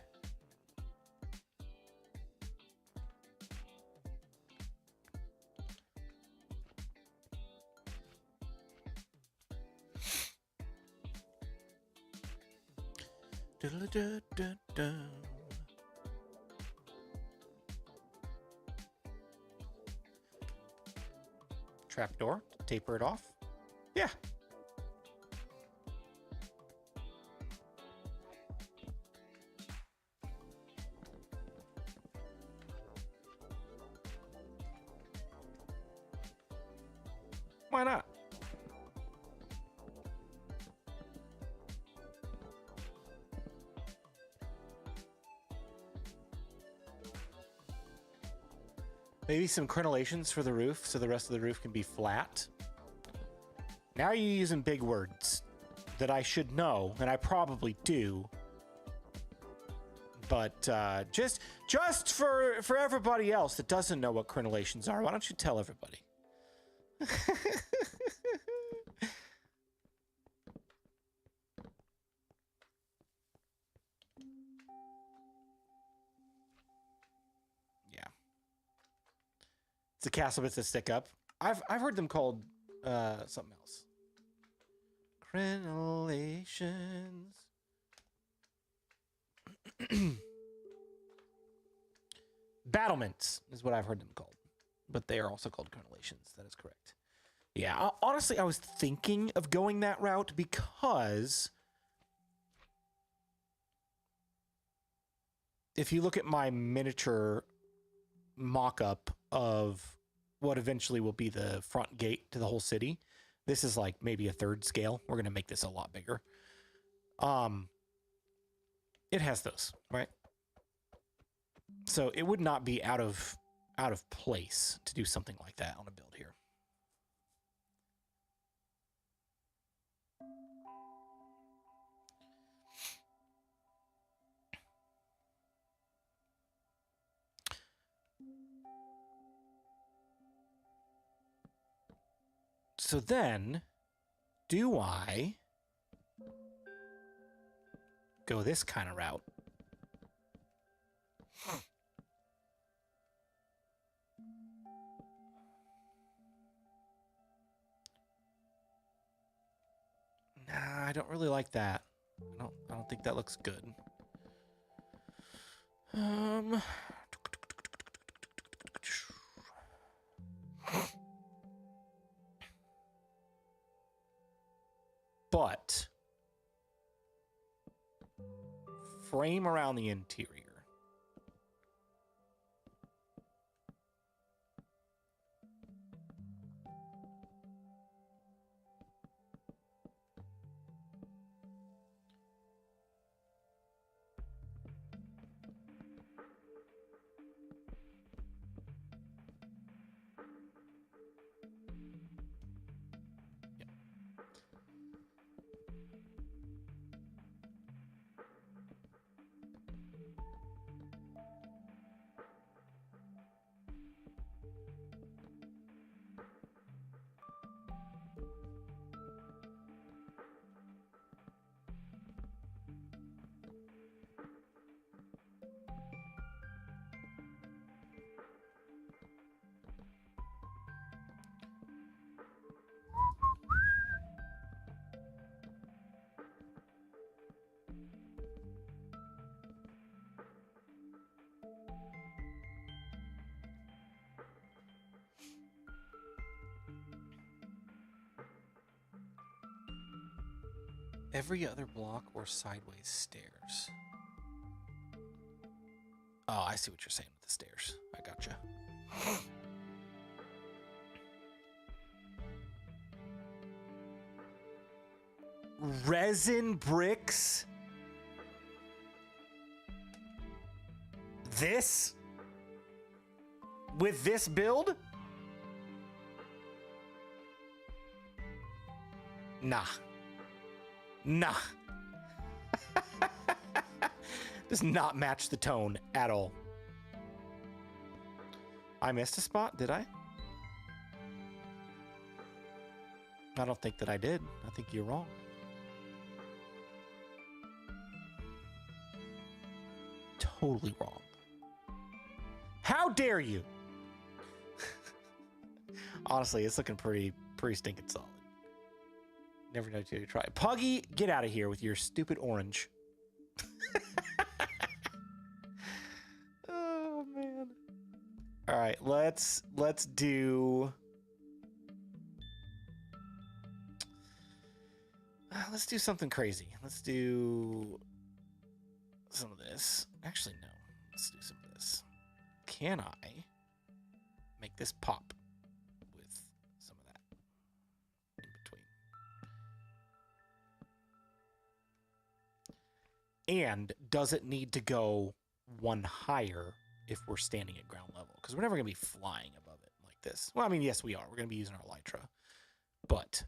Trapdoor, taper it off. Yeah. Why not? Maybe some crenellations for the roof so the rest of the roof can be flat. Now you're using big words that I should know, and I probably do. But just for everybody else that doesn't know what crenellations are, why don't you tell everybody? Yeah. It's the castle bits that stick up. I've heard them called something else. Crenellations. Battlements is what I've heard them called, but they are also called crenellations. That is correct. Yeah, honestly, I was thinking of going that route because if you look at my miniature mock-up of what eventually will be the front gate to the whole city, this is like maybe a third scale. We're going to make this a lot bigger. It has those, right? So it would not be out of place to do something like that on a build here. So then, do I go this kind of route? Nah, I don't really like that. I don't think that looks good. But frame around the interior. Every other block or sideways stairs. Oh, I see what you're saying with the stairs. I gotcha. Resin bricks? This? With this build? Nah. Nah. Does not match the tone at all. I missed a spot, did I? I don't think that I did. I think you're wrong. Totally wrong. How dare you? Honestly, it's looking pretty stinking solid. Never know till you try. Puggy, get out of here with your stupid orange. Oh man. All right, let's do something crazy. Let's do some of this. Actually, no. Let's do some of this. Can I make this pop with some of that in between? And does it need to go one higher if we're standing at ground level? Because we're never going to be flying above it like this. Well, I mean, yes, we are. We're going to be using our Elytra. But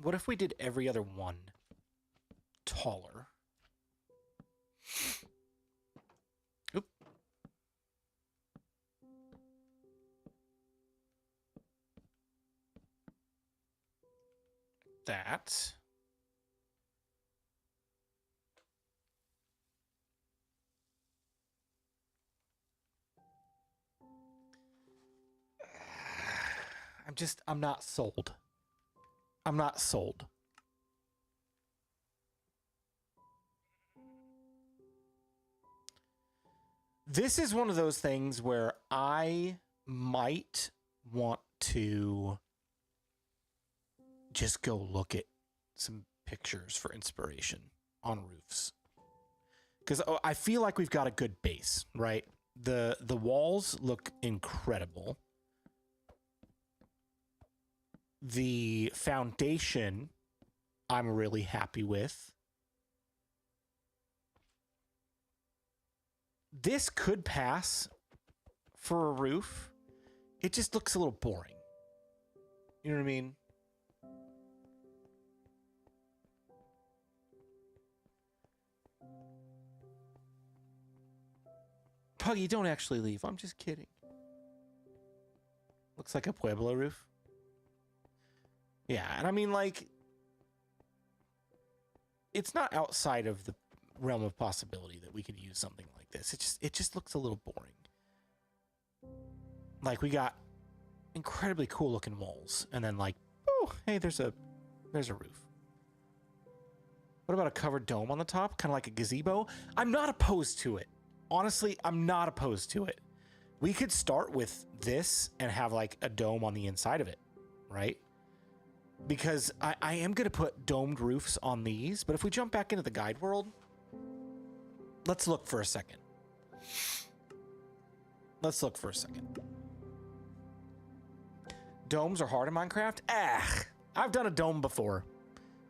what if we did every other one taller? Oop. That. I'm not sold. I'm not sold. This is one of those things where I might want to just go look at some pictures for inspiration on roofs. Because I feel like we've got a good base, right? The walls look incredible. The foundation, I'm really happy with. This could pass for a roof, it just looks a little boring. You know what I mean? Puggy, don't actually leave. I'm just kidding. Looks like a Pueblo roof. Yeah, and I mean, like, it's not outside of the realm of possibility that we could use something like this. It just looks a little boring. Like, we got incredibly cool looking walls, and then like, oh, hey, there's a roof. What about a covered dome on the top, kind of like a gazebo? I'm not opposed to it. Honestly, I'm not opposed to it. We could start with this and have like a dome on the inside of it, right? Because I am going to put domed roofs on these, but if we jump back into the guide world, let's look for a second. Let's look for a second. Domes are hard in Minecraft? Ah, I've done a dome before.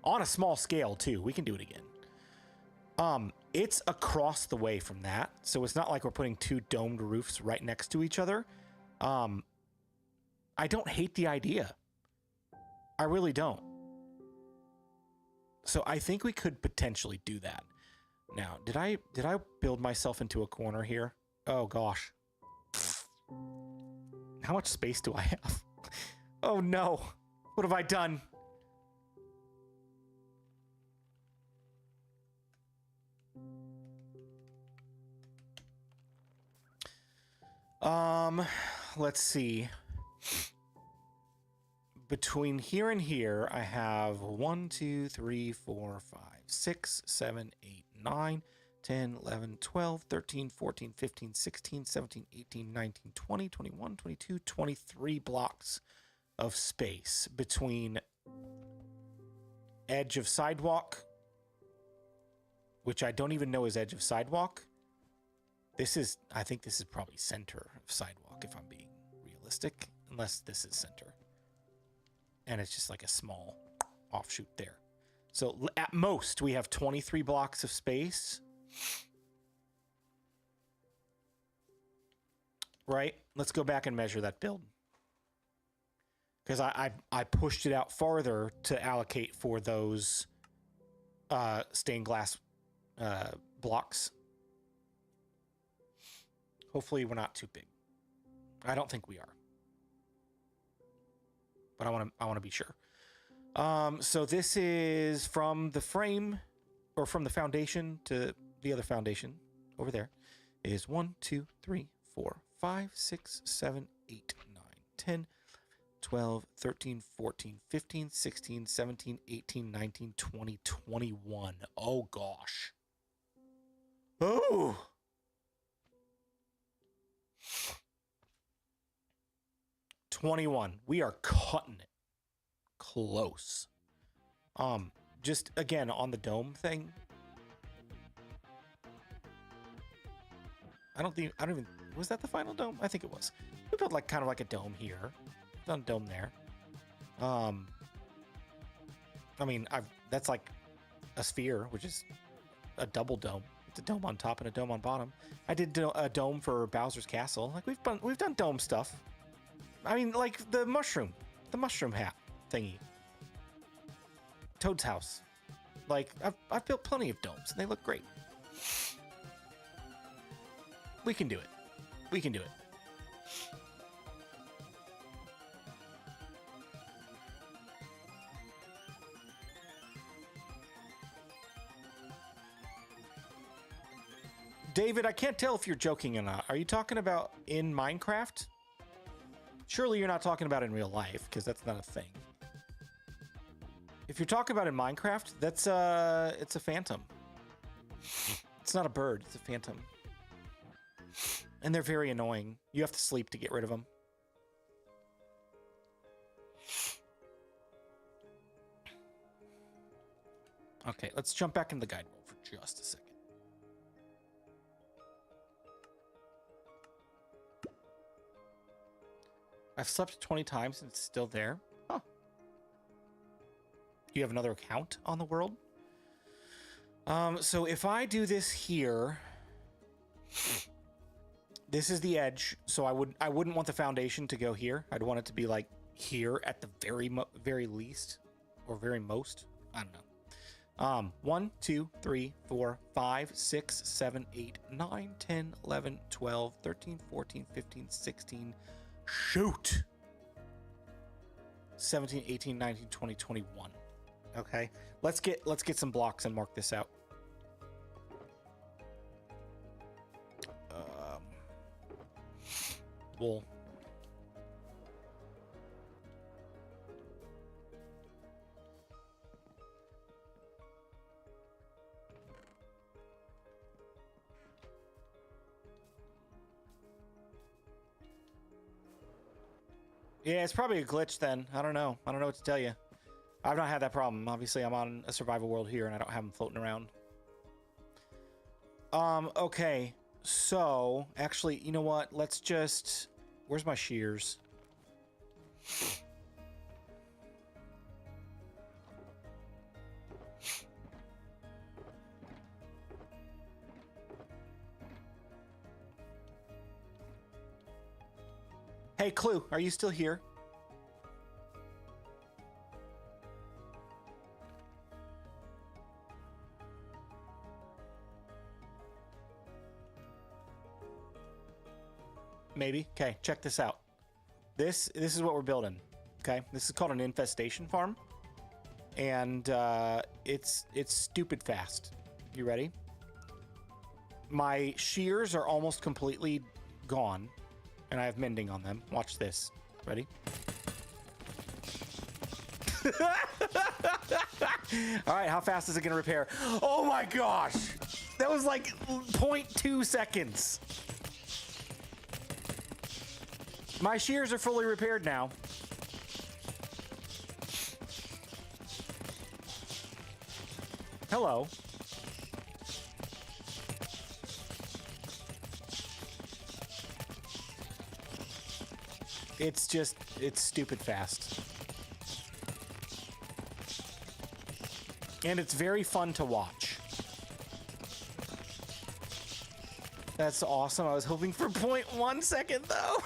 On a small scale, too. We can do it again. It's across the way from that, so it's not like we're putting two domed roofs right next to each other. I don't hate the idea. I really don't. So I think we could potentially do that. Now, did I build myself into a corner here? Oh gosh. How much space do I have? Oh no. What have I done? Let's see. Between here and here, I have 1, 2, 3, 4, 5, 6, 7, 8, 9, 10, 11, 12, 13, 14, 15, 16, 17, 18, 19, 20, 21, 22, 23 blocks of space between edge of sidewalk, which I don't even know is edge of sidewalk. I think this is probably center of sidewalk if I'm being realistic, unless this is center. And it's just like a small offshoot there. So at most, we have 23 blocks of space. Right? Let's go back and measure that build. Because I pushed it out farther to allocate for those stained glass blocks. Hopefully we're not too big. I don't think we are. But I want to be sure. So this is from the frame, or from the foundation to the other foundation over there, is 1, 2, 3, 4, 5, 6, 7, 8, 9, 10, 12, 13, 14, 15, 16, 17, 18, 19, 20, 21. Oh gosh. Oh! $21. We are cutting it close. Just again on the dome thing. I don't even, was that the final dome? I think it was. We built like kind of like a dome here. Done dome there. I mean, that's like a sphere, which is a double dome. It's a dome on top and a dome on bottom. I did a dome for Bowser's Castle. Like we've done dome stuff. I mean, like the mushroom hat thingy. Toad's house. Like, I've built plenty of domes, and they look great. We can do it. We can do it. David, I can't tell if you're joking or not. Are you talking about in Minecraft? Surely you're not talking about in real life, because that's not a thing. If you're talking about in Minecraft, that's it's a phantom. It's not a bird, it's a phantom. And they're very annoying. You have to sleep to get rid of them. Okay, let's jump back into the guide world for just a second. I've slept 20 times and it's still there. Huh. Do you have another account on the world? So if I do this here, This is the edge, so I wouldn't want the foundation to go here. I'd want it to be like here at the very least, or very most. I don't know. 1, 2, 3, 4, 5, 6, 7, 8, 9, 10, 11, 12, 13, 14, 15, 16. Shoot! 17, 18, 19, 20, 21. Okay. Let's get some blocks and mark this out. Wool. Yeah, it's probably a glitch then. I don't know. I don't know what to tell you. I've not had that problem. Obviously, I'm on a survival world here, and I don't have them floating around. Okay. So, actually, you know what? Let's just... Where's my shears? Hey, Clue, are you still here? Maybe. Okay, check this out. This is what we're building. Okay, this is called an infestation farm, and it's stupid fast. You ready? My shears are almost completely gone, and I have mending on them. Watch this. Ready? All right, how fast is it gonna repair? Oh my gosh, that was like 0.2 seconds. My shears are fully repaired now. Hello. It's stupid fast. And it's very fun to watch. That's awesome. I was hoping for 0.1 second though.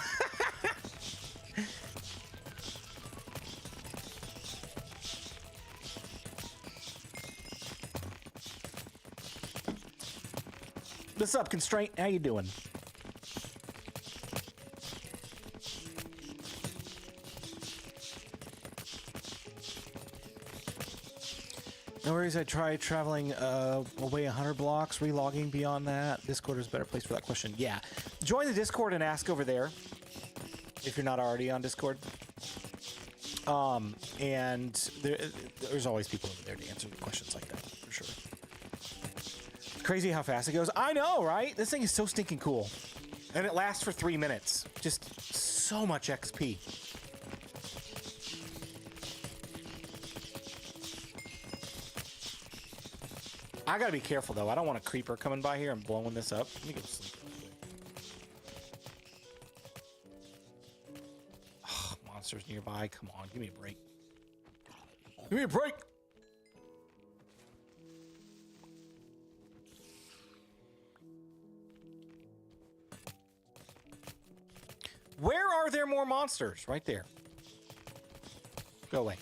What's up, Constraint? How you doing? No worries, I tried traveling away 100 blocks, relogging beyond that. Discord is a better place for that question. Yeah. Join the Discord and ask over there if you're not already on Discord. And there's always people over there to answer the questions like that, for sure. Crazy how fast it goes. I know, right? This thing is so stinking cool. And it lasts for 3 minutes. Just so much XP. I gotta be careful though. I don't want a creeper coming by here and blowing this up. Let me go to sleep. Oh, monsters nearby. Come on, give me a break. Give me a break. Where are there more monsters? Right there. Go away.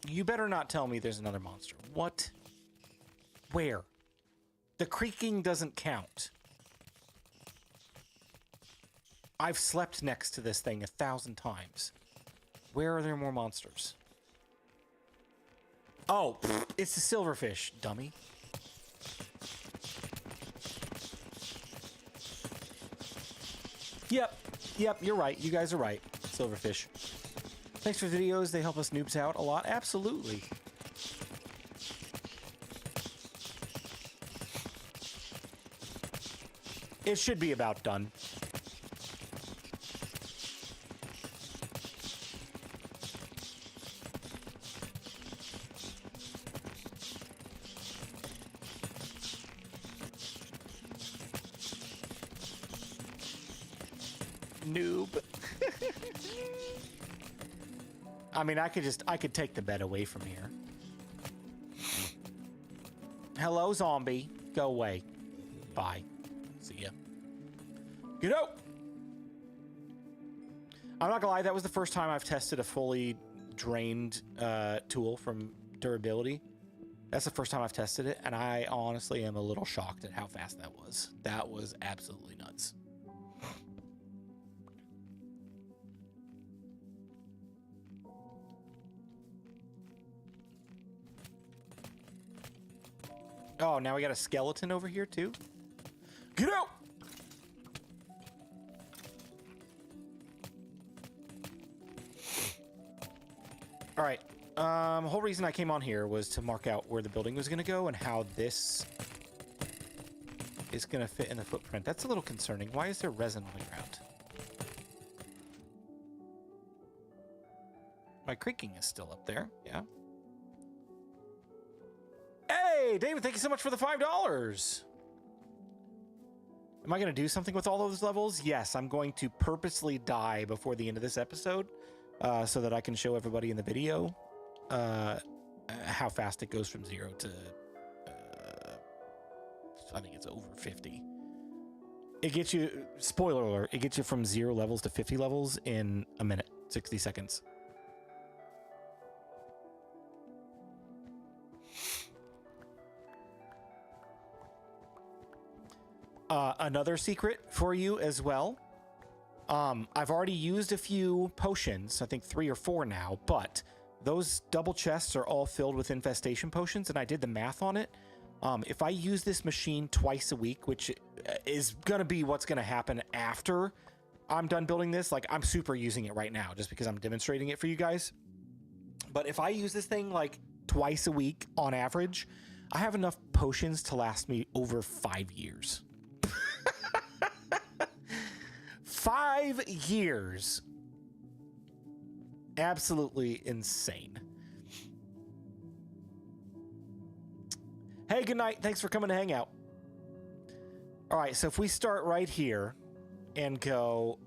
You better not tell me there's another monster. What? Where? The creaking doesn't count. I've slept next to this thing 1,000 times. Where are there more monsters? Oh, it's the silverfish, dummy. Yep, you're right. You guys are right. Silverfish. Thanks for the videos. They help us noobs out a lot. Absolutely. It should be about done. Noob. I mean, I could take the bed away from here. Hello, zombie. Go away. Bye. Get out! I'm not gonna lie, that was the first time I've tested a fully drained tool from durability. That's the first time I've tested it, and I honestly am a little shocked at how fast that was. That was absolutely nuts. Oh, now we got a skeleton over here too? Get out! All right. The whole reason I came on here was to mark out where the building was going to go and how this is going to fit in the footprint. That's a little concerning. Why is there resin on the ground? My creaking is still up there. Yeah. Hey, David, thank you so much for the $5. Am I going to do something with all those levels? Yes, I'm going to purposely die before the end of this episode so that I can show everybody in the video how fast it goes from 0 to, I think it's over 50. It gets you, spoiler alert, it gets you from 0 levels to 50 levels in a minute, 60 seconds. Another secret for you as well. I've already used a few potions, I think 3 or 4 now, but those double chests are all filled with infestation potions, and I did the math on it. If I use this machine twice a week, which is gonna be what's gonna happen after I'm done building this, like I'm super using it right now just because I'm demonstrating it for you guys. But if I use this thing like twice a week on average, I have enough potions to last me over 5 years. 5 years. Absolutely insane. Hey, good night. Thanks for coming to hang out. All right, so if we start right here and go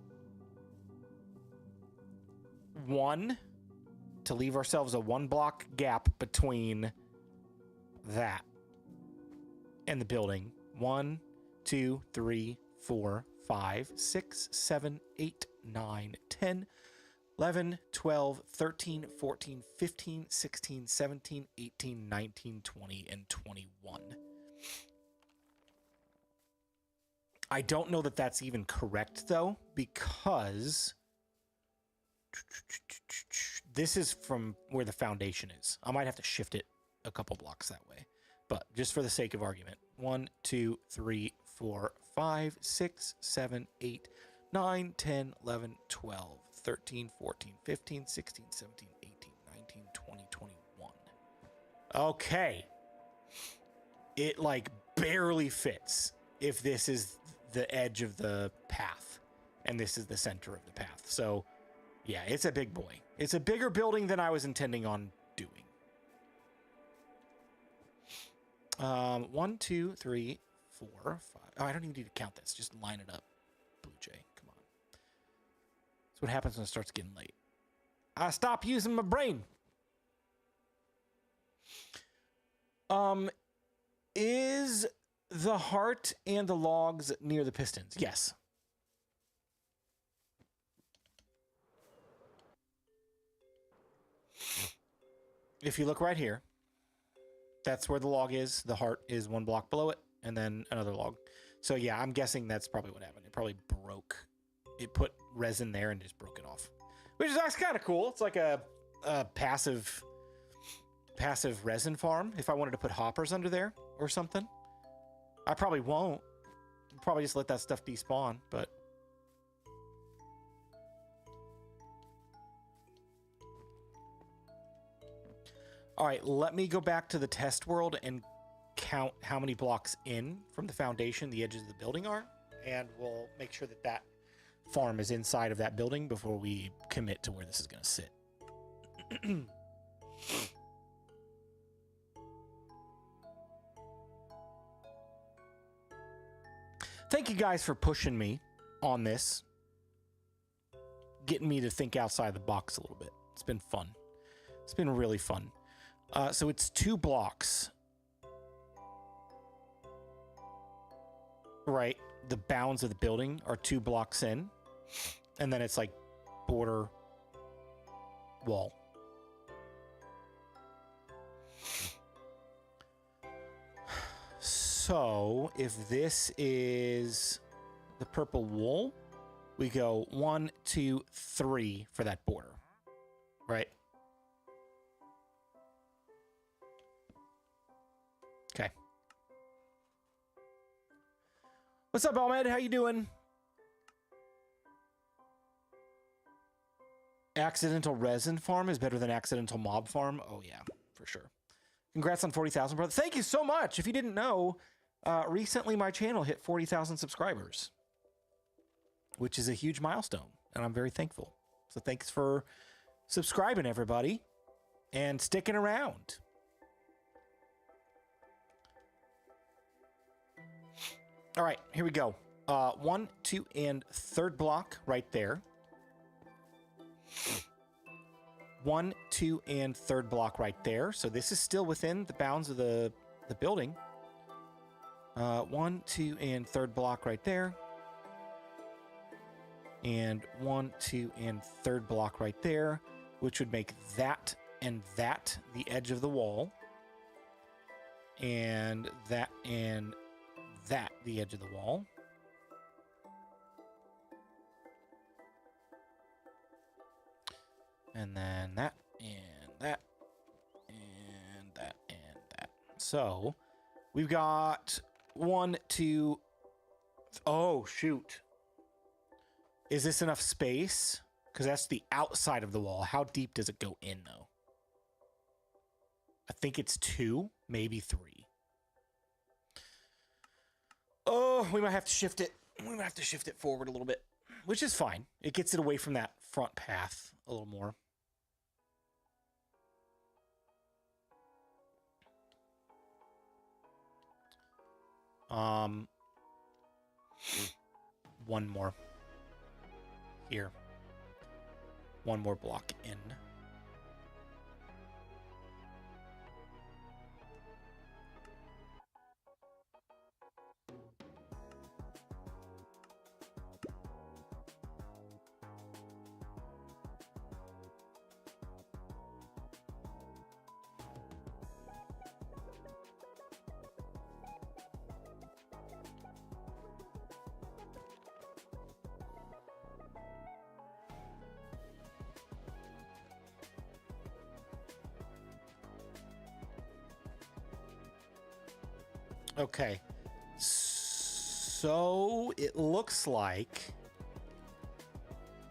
1 to leave ourselves a 1 block gap between that and the building. 1, 2, 3, 4, 5, 6, 7, 8, 9, 10, 11, 12, 13, 14, 15, 16, 17, 18, 19, 20, and 21. I don't know that that's even correct, though, because this is from where the foundation is. I might have to shift it a couple blocks that way, but just for the sake of argument. 1, 2, 3, 4, 5, 6, 7, 8, 9, 10, 11, 12, 13, 14, 15, 16, 17, 18, 19, 20, 21. Okay. It like barely fits if this is the edge of the path and this is the center of the path. So yeah, it's a big boy. It's a bigger building than I was intending on doing. 1, 2, 3, 4, 5. Oh, I don't even need to count this. Just line it up. BluJay, come on. That's what happens when it starts getting late. I stop using my brain. Is the heart and the logs near the pistons? Yes. If you look right here, that's where the log is. The heart is 1 block below it, and then another log. So yeah, I'm guessing that's probably what happened. It probably broke. It put resin there and just broke it off, which is actually kind of cool. It's like a passive resin farm. If I wanted to put hoppers under there or something, I probably won't. I'll probably just let that stuff despawn, but. All right, let me go back to the test world and count how many blocks in from the foundation the edges of the building are, and we'll make sure that that farm is inside of that building before we commit to where this is going to sit. Thank you guys for pushing me on this, getting me to think outside the box a little bit. It's been fun. It's been really fun. So it's 2 blocks. Right. the bounds of the building are 2 blocks in, and then it's like border wall. So if this is the purple wool, we go 1, 2, 3 for that border, right? Okay. What's up, Ahmed? How you doing? Accidental resin farm is better than accidental mob farm. Oh yeah, for sure. Congrats on 40,000, brother. Thank you so much. If you didn't know, recently my channel hit 40,000 subscribers, which is a huge milestone, and I'm very thankful. So thanks for subscribing, everybody, and sticking around. All right, here we go. 1, 2, and 3rd block right there. 1, 2, and 3rd block right there. So this is still within the bounds of the building. 1, 2, and 3rd block right there. And 1, 2, and 3rd block right there, which would make that and that the edge of the wall. And that the edge of the wall. And then that, and that, and that, and that. So we've got 1, 2. Oh, shoot. Is this enough space? Because that's the outside of the wall. How deep does it go in, though? I think it's 2, maybe 3. Oh, we might have to shift it. We might have to shift it forward a little bit, which is fine. It gets it away from that front path a little more. One more here. One more block in. Okay, so it looks like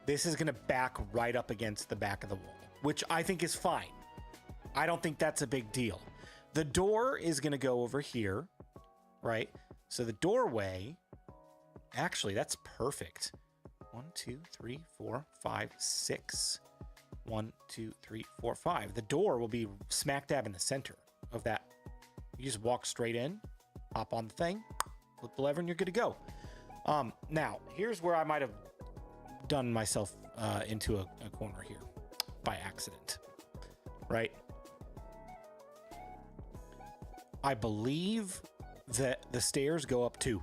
this is going to back right up against the back of the wall, which I think is fine. I don't think that's a big deal. The door is going to go over here, right? So the doorway, actually, that's perfect. 1, 2, 3, 4, 5, 6. 1, 2, 3, 4, 5. The door will be smack dab in the center of that. You just walk straight in. Hop on the thing, flip the lever, and you're good to go. Now, here's where I might have done myself into a corner here by accident, right? I believe that the stairs go up 2.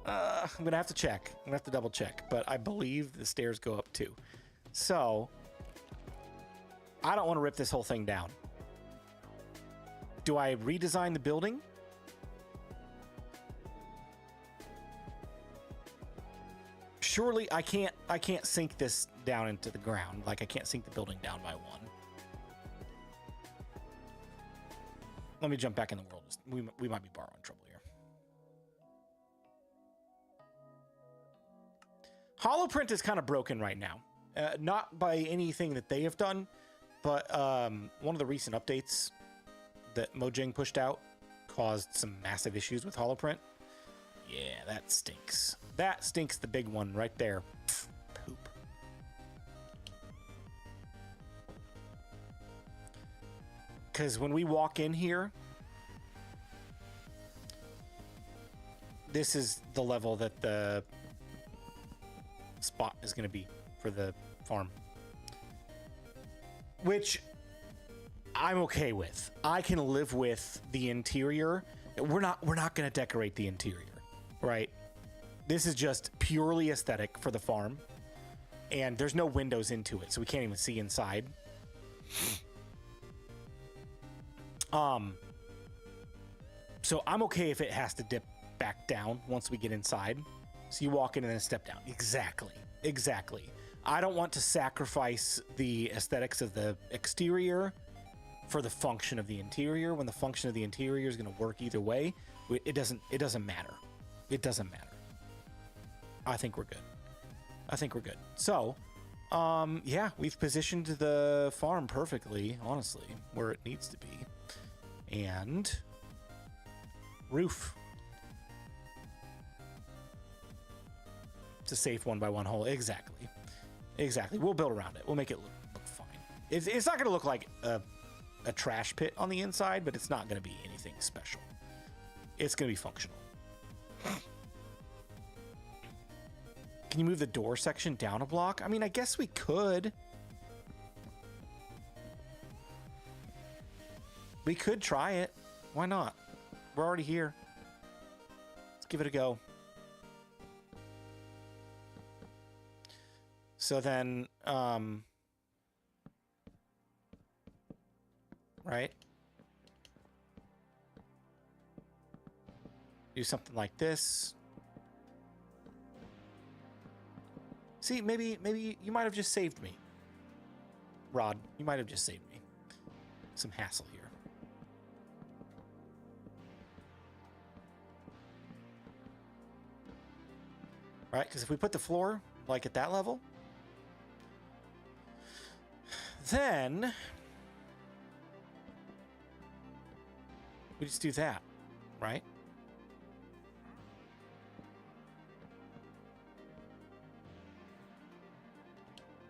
I'm going to have to check. I'm going to have to double check, but I believe the stairs go up 2. So, I don't want to rip this whole thing down. Do I redesign the building? Surely I can't sink this down into the ground. Like I can't sink the building down by 1. Let me jump back in the world. We might be borrowing trouble here. Holoprint is kind of broken right now. Not by anything that they have done, but one of the recent updates that Mojang pushed out caused some massive issues with Holoprint. Yeah, that stinks. That stinks, the big one right there. Poop. Because when we walk in here, this is the level that the spot is going to be for the farm. Which I'm okay with. I can live with the interior We're not going to decorate the interior, right? This is just purely aesthetic for the farm, and there's no windows into it, so we can't even see inside. So I'm okay if it has to dip back down once we get inside. So you walk in and then step down. Exactly. I don't want to sacrifice the aesthetics of the exterior for the function of the interior. When the function of the interior is going to work either way, it doesn't matter. It doesn't matter. I think we're good. So, yeah, we've positioned the farm perfectly, honestly, where it needs to be. And roof. It's a safe 1x1 hole. Exactly. We'll build around it. We'll make it look fine. It's not going to look like a trash pit on the inside, but it's not going to be anything special. It's going to be functional. Can you move the door section down a block? I mean, I guess we could. We could try it. Why not? We're already here. Let's give it a go. So then, right? Do something like this. See, maybe you might have just saved me. Rod, you might have just saved me some hassle here. Right? Because if we put the floor, like, at that level, then we just do that, right?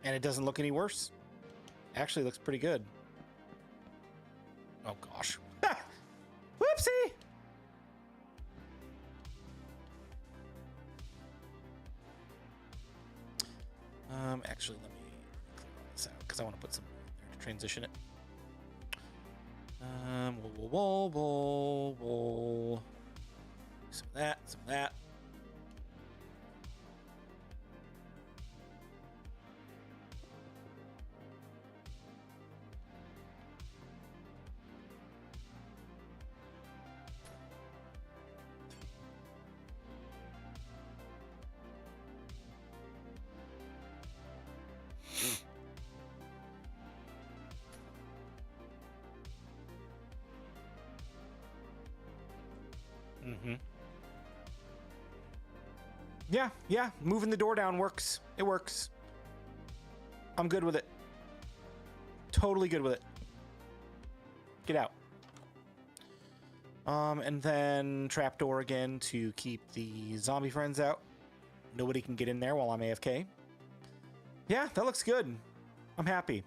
And it doesn't look any worse. Actually, looks pretty good. Oh, gosh. Whoopsie! Actually, let me clear this out because I want to put some there to transition it. Wool. Some of that. Yeah, moving the door down works. It works. I'm good with it. Totally good with it. Get out. And then trapdoor again to keep the zombie friends out. Nobody can get in there while I'm AFK. Yeah, that looks good. I'm happy.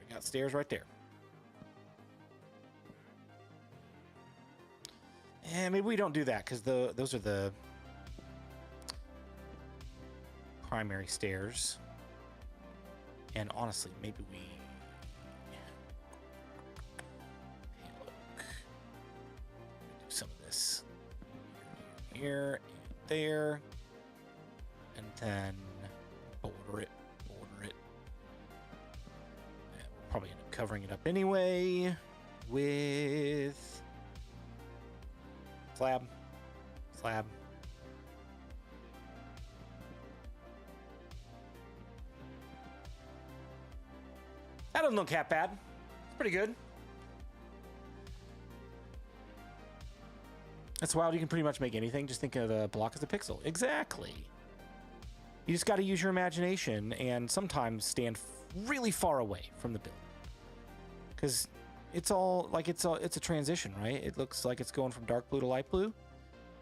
I got stairs right there. And maybe we don't do that because those are the primary stairs. And honestly, maybe we do some of this here and there, and then border it. And we'll probably end up covering it up anyway with slab. That doesn't look half bad. It's pretty good. That's wild. You can pretty much make anything. Just think of a block as a pixel. Exactly. You just got to use your imagination and sometimes stand really far away from the build. Because it's all like it's a transition, right? It looks like it's going from dark blue to light blue.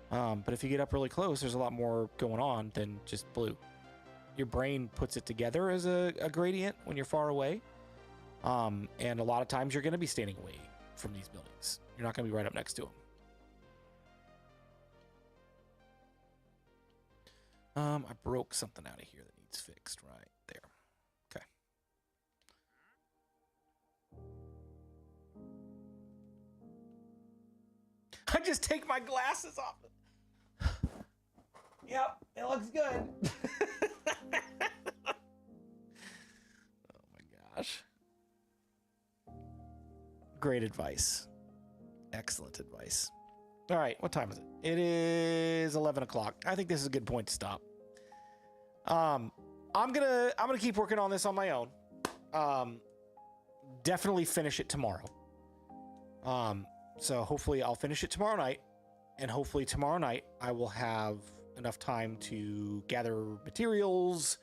But if you get up really close, there's a lot more going on than just blue. Your brain puts it together as a gradient when you're far away. And a lot of times you're going to be standing away from these buildings. You're not going to be right up next to them. I broke something out of here that needs fixed right there. I just take my glasses off. Yep, it looks good. Oh my gosh. Great advice. Excellent advice. All right, what time is it? It is 11 o'clock. I think this is a good point to stop. I'm gonna keep working on this on my own. Definitely finish it tomorrow. So hopefully I'll finish it tomorrow night, and hopefully tomorrow night I will have enough time to gather materials,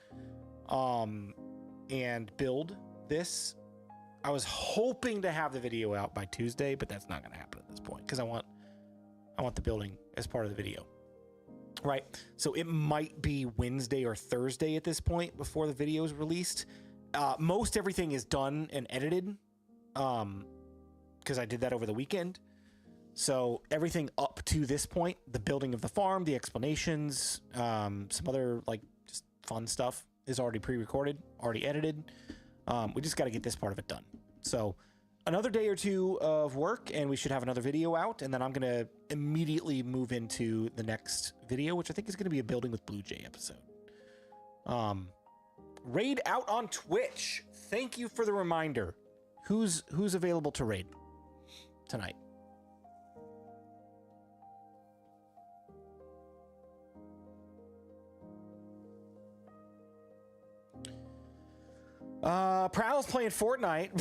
and build this. I was hoping to have the video out by Tuesday, but that's not going to happen at this point because I want the building as part of the video. Right. So it might be Wednesday or Thursday at this point before the video is released. Most everything is done and edited, because I did that over the weekend. So everything up to this point, the building of the farm, the explanations, some other like just fun stuff is already pre-recorded, already edited. We just got to get this part of it done. So another day or two of work and we should have another video out. And then I'm going to immediately move into the next video, which I think is going to be a building with BluJay episode. Raid out on Twitch. Thank you for the reminder. Who's available to raid tonight? Prowl's playing Fortnite.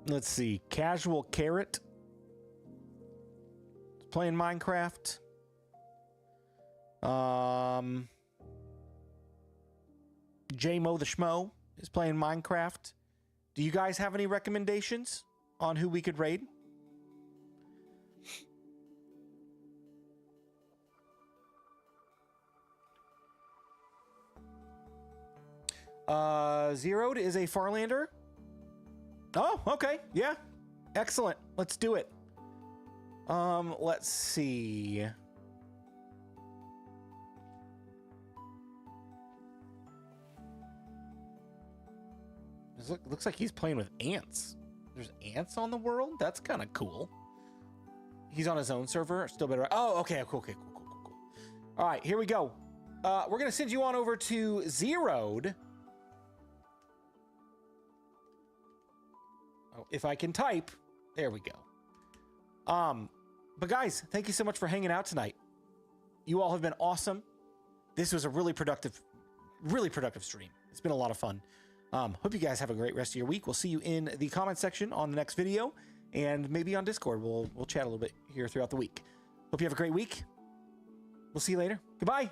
Let's see. Casual Carrot playing Minecraft. J-Mo the Schmo is playing Minecraft. Do you guys have any recommendations on who we could raid? Zeroed is a Farlander. Oh, okay. Yeah. Excellent. Let's do it. Let's see. Looks like he's playing with ants. There's ants on the world? That's kind of cool. He's on his own server. Still better. Oh, okay. Cool. All right, here we go. We're going to send you on over to Zeroed. Oh, if I can type. There we go. But guys, thank you so much for hanging out tonight. You all have been awesome. This was a really productive stream. It's been a lot of fun. Hope you guys have a great rest of your week. We'll see you in the comment section on the next video, and maybe on Discord. We'll chat a little bit here throughout the week. Hope you have a great week. We'll see you later. Goodbye.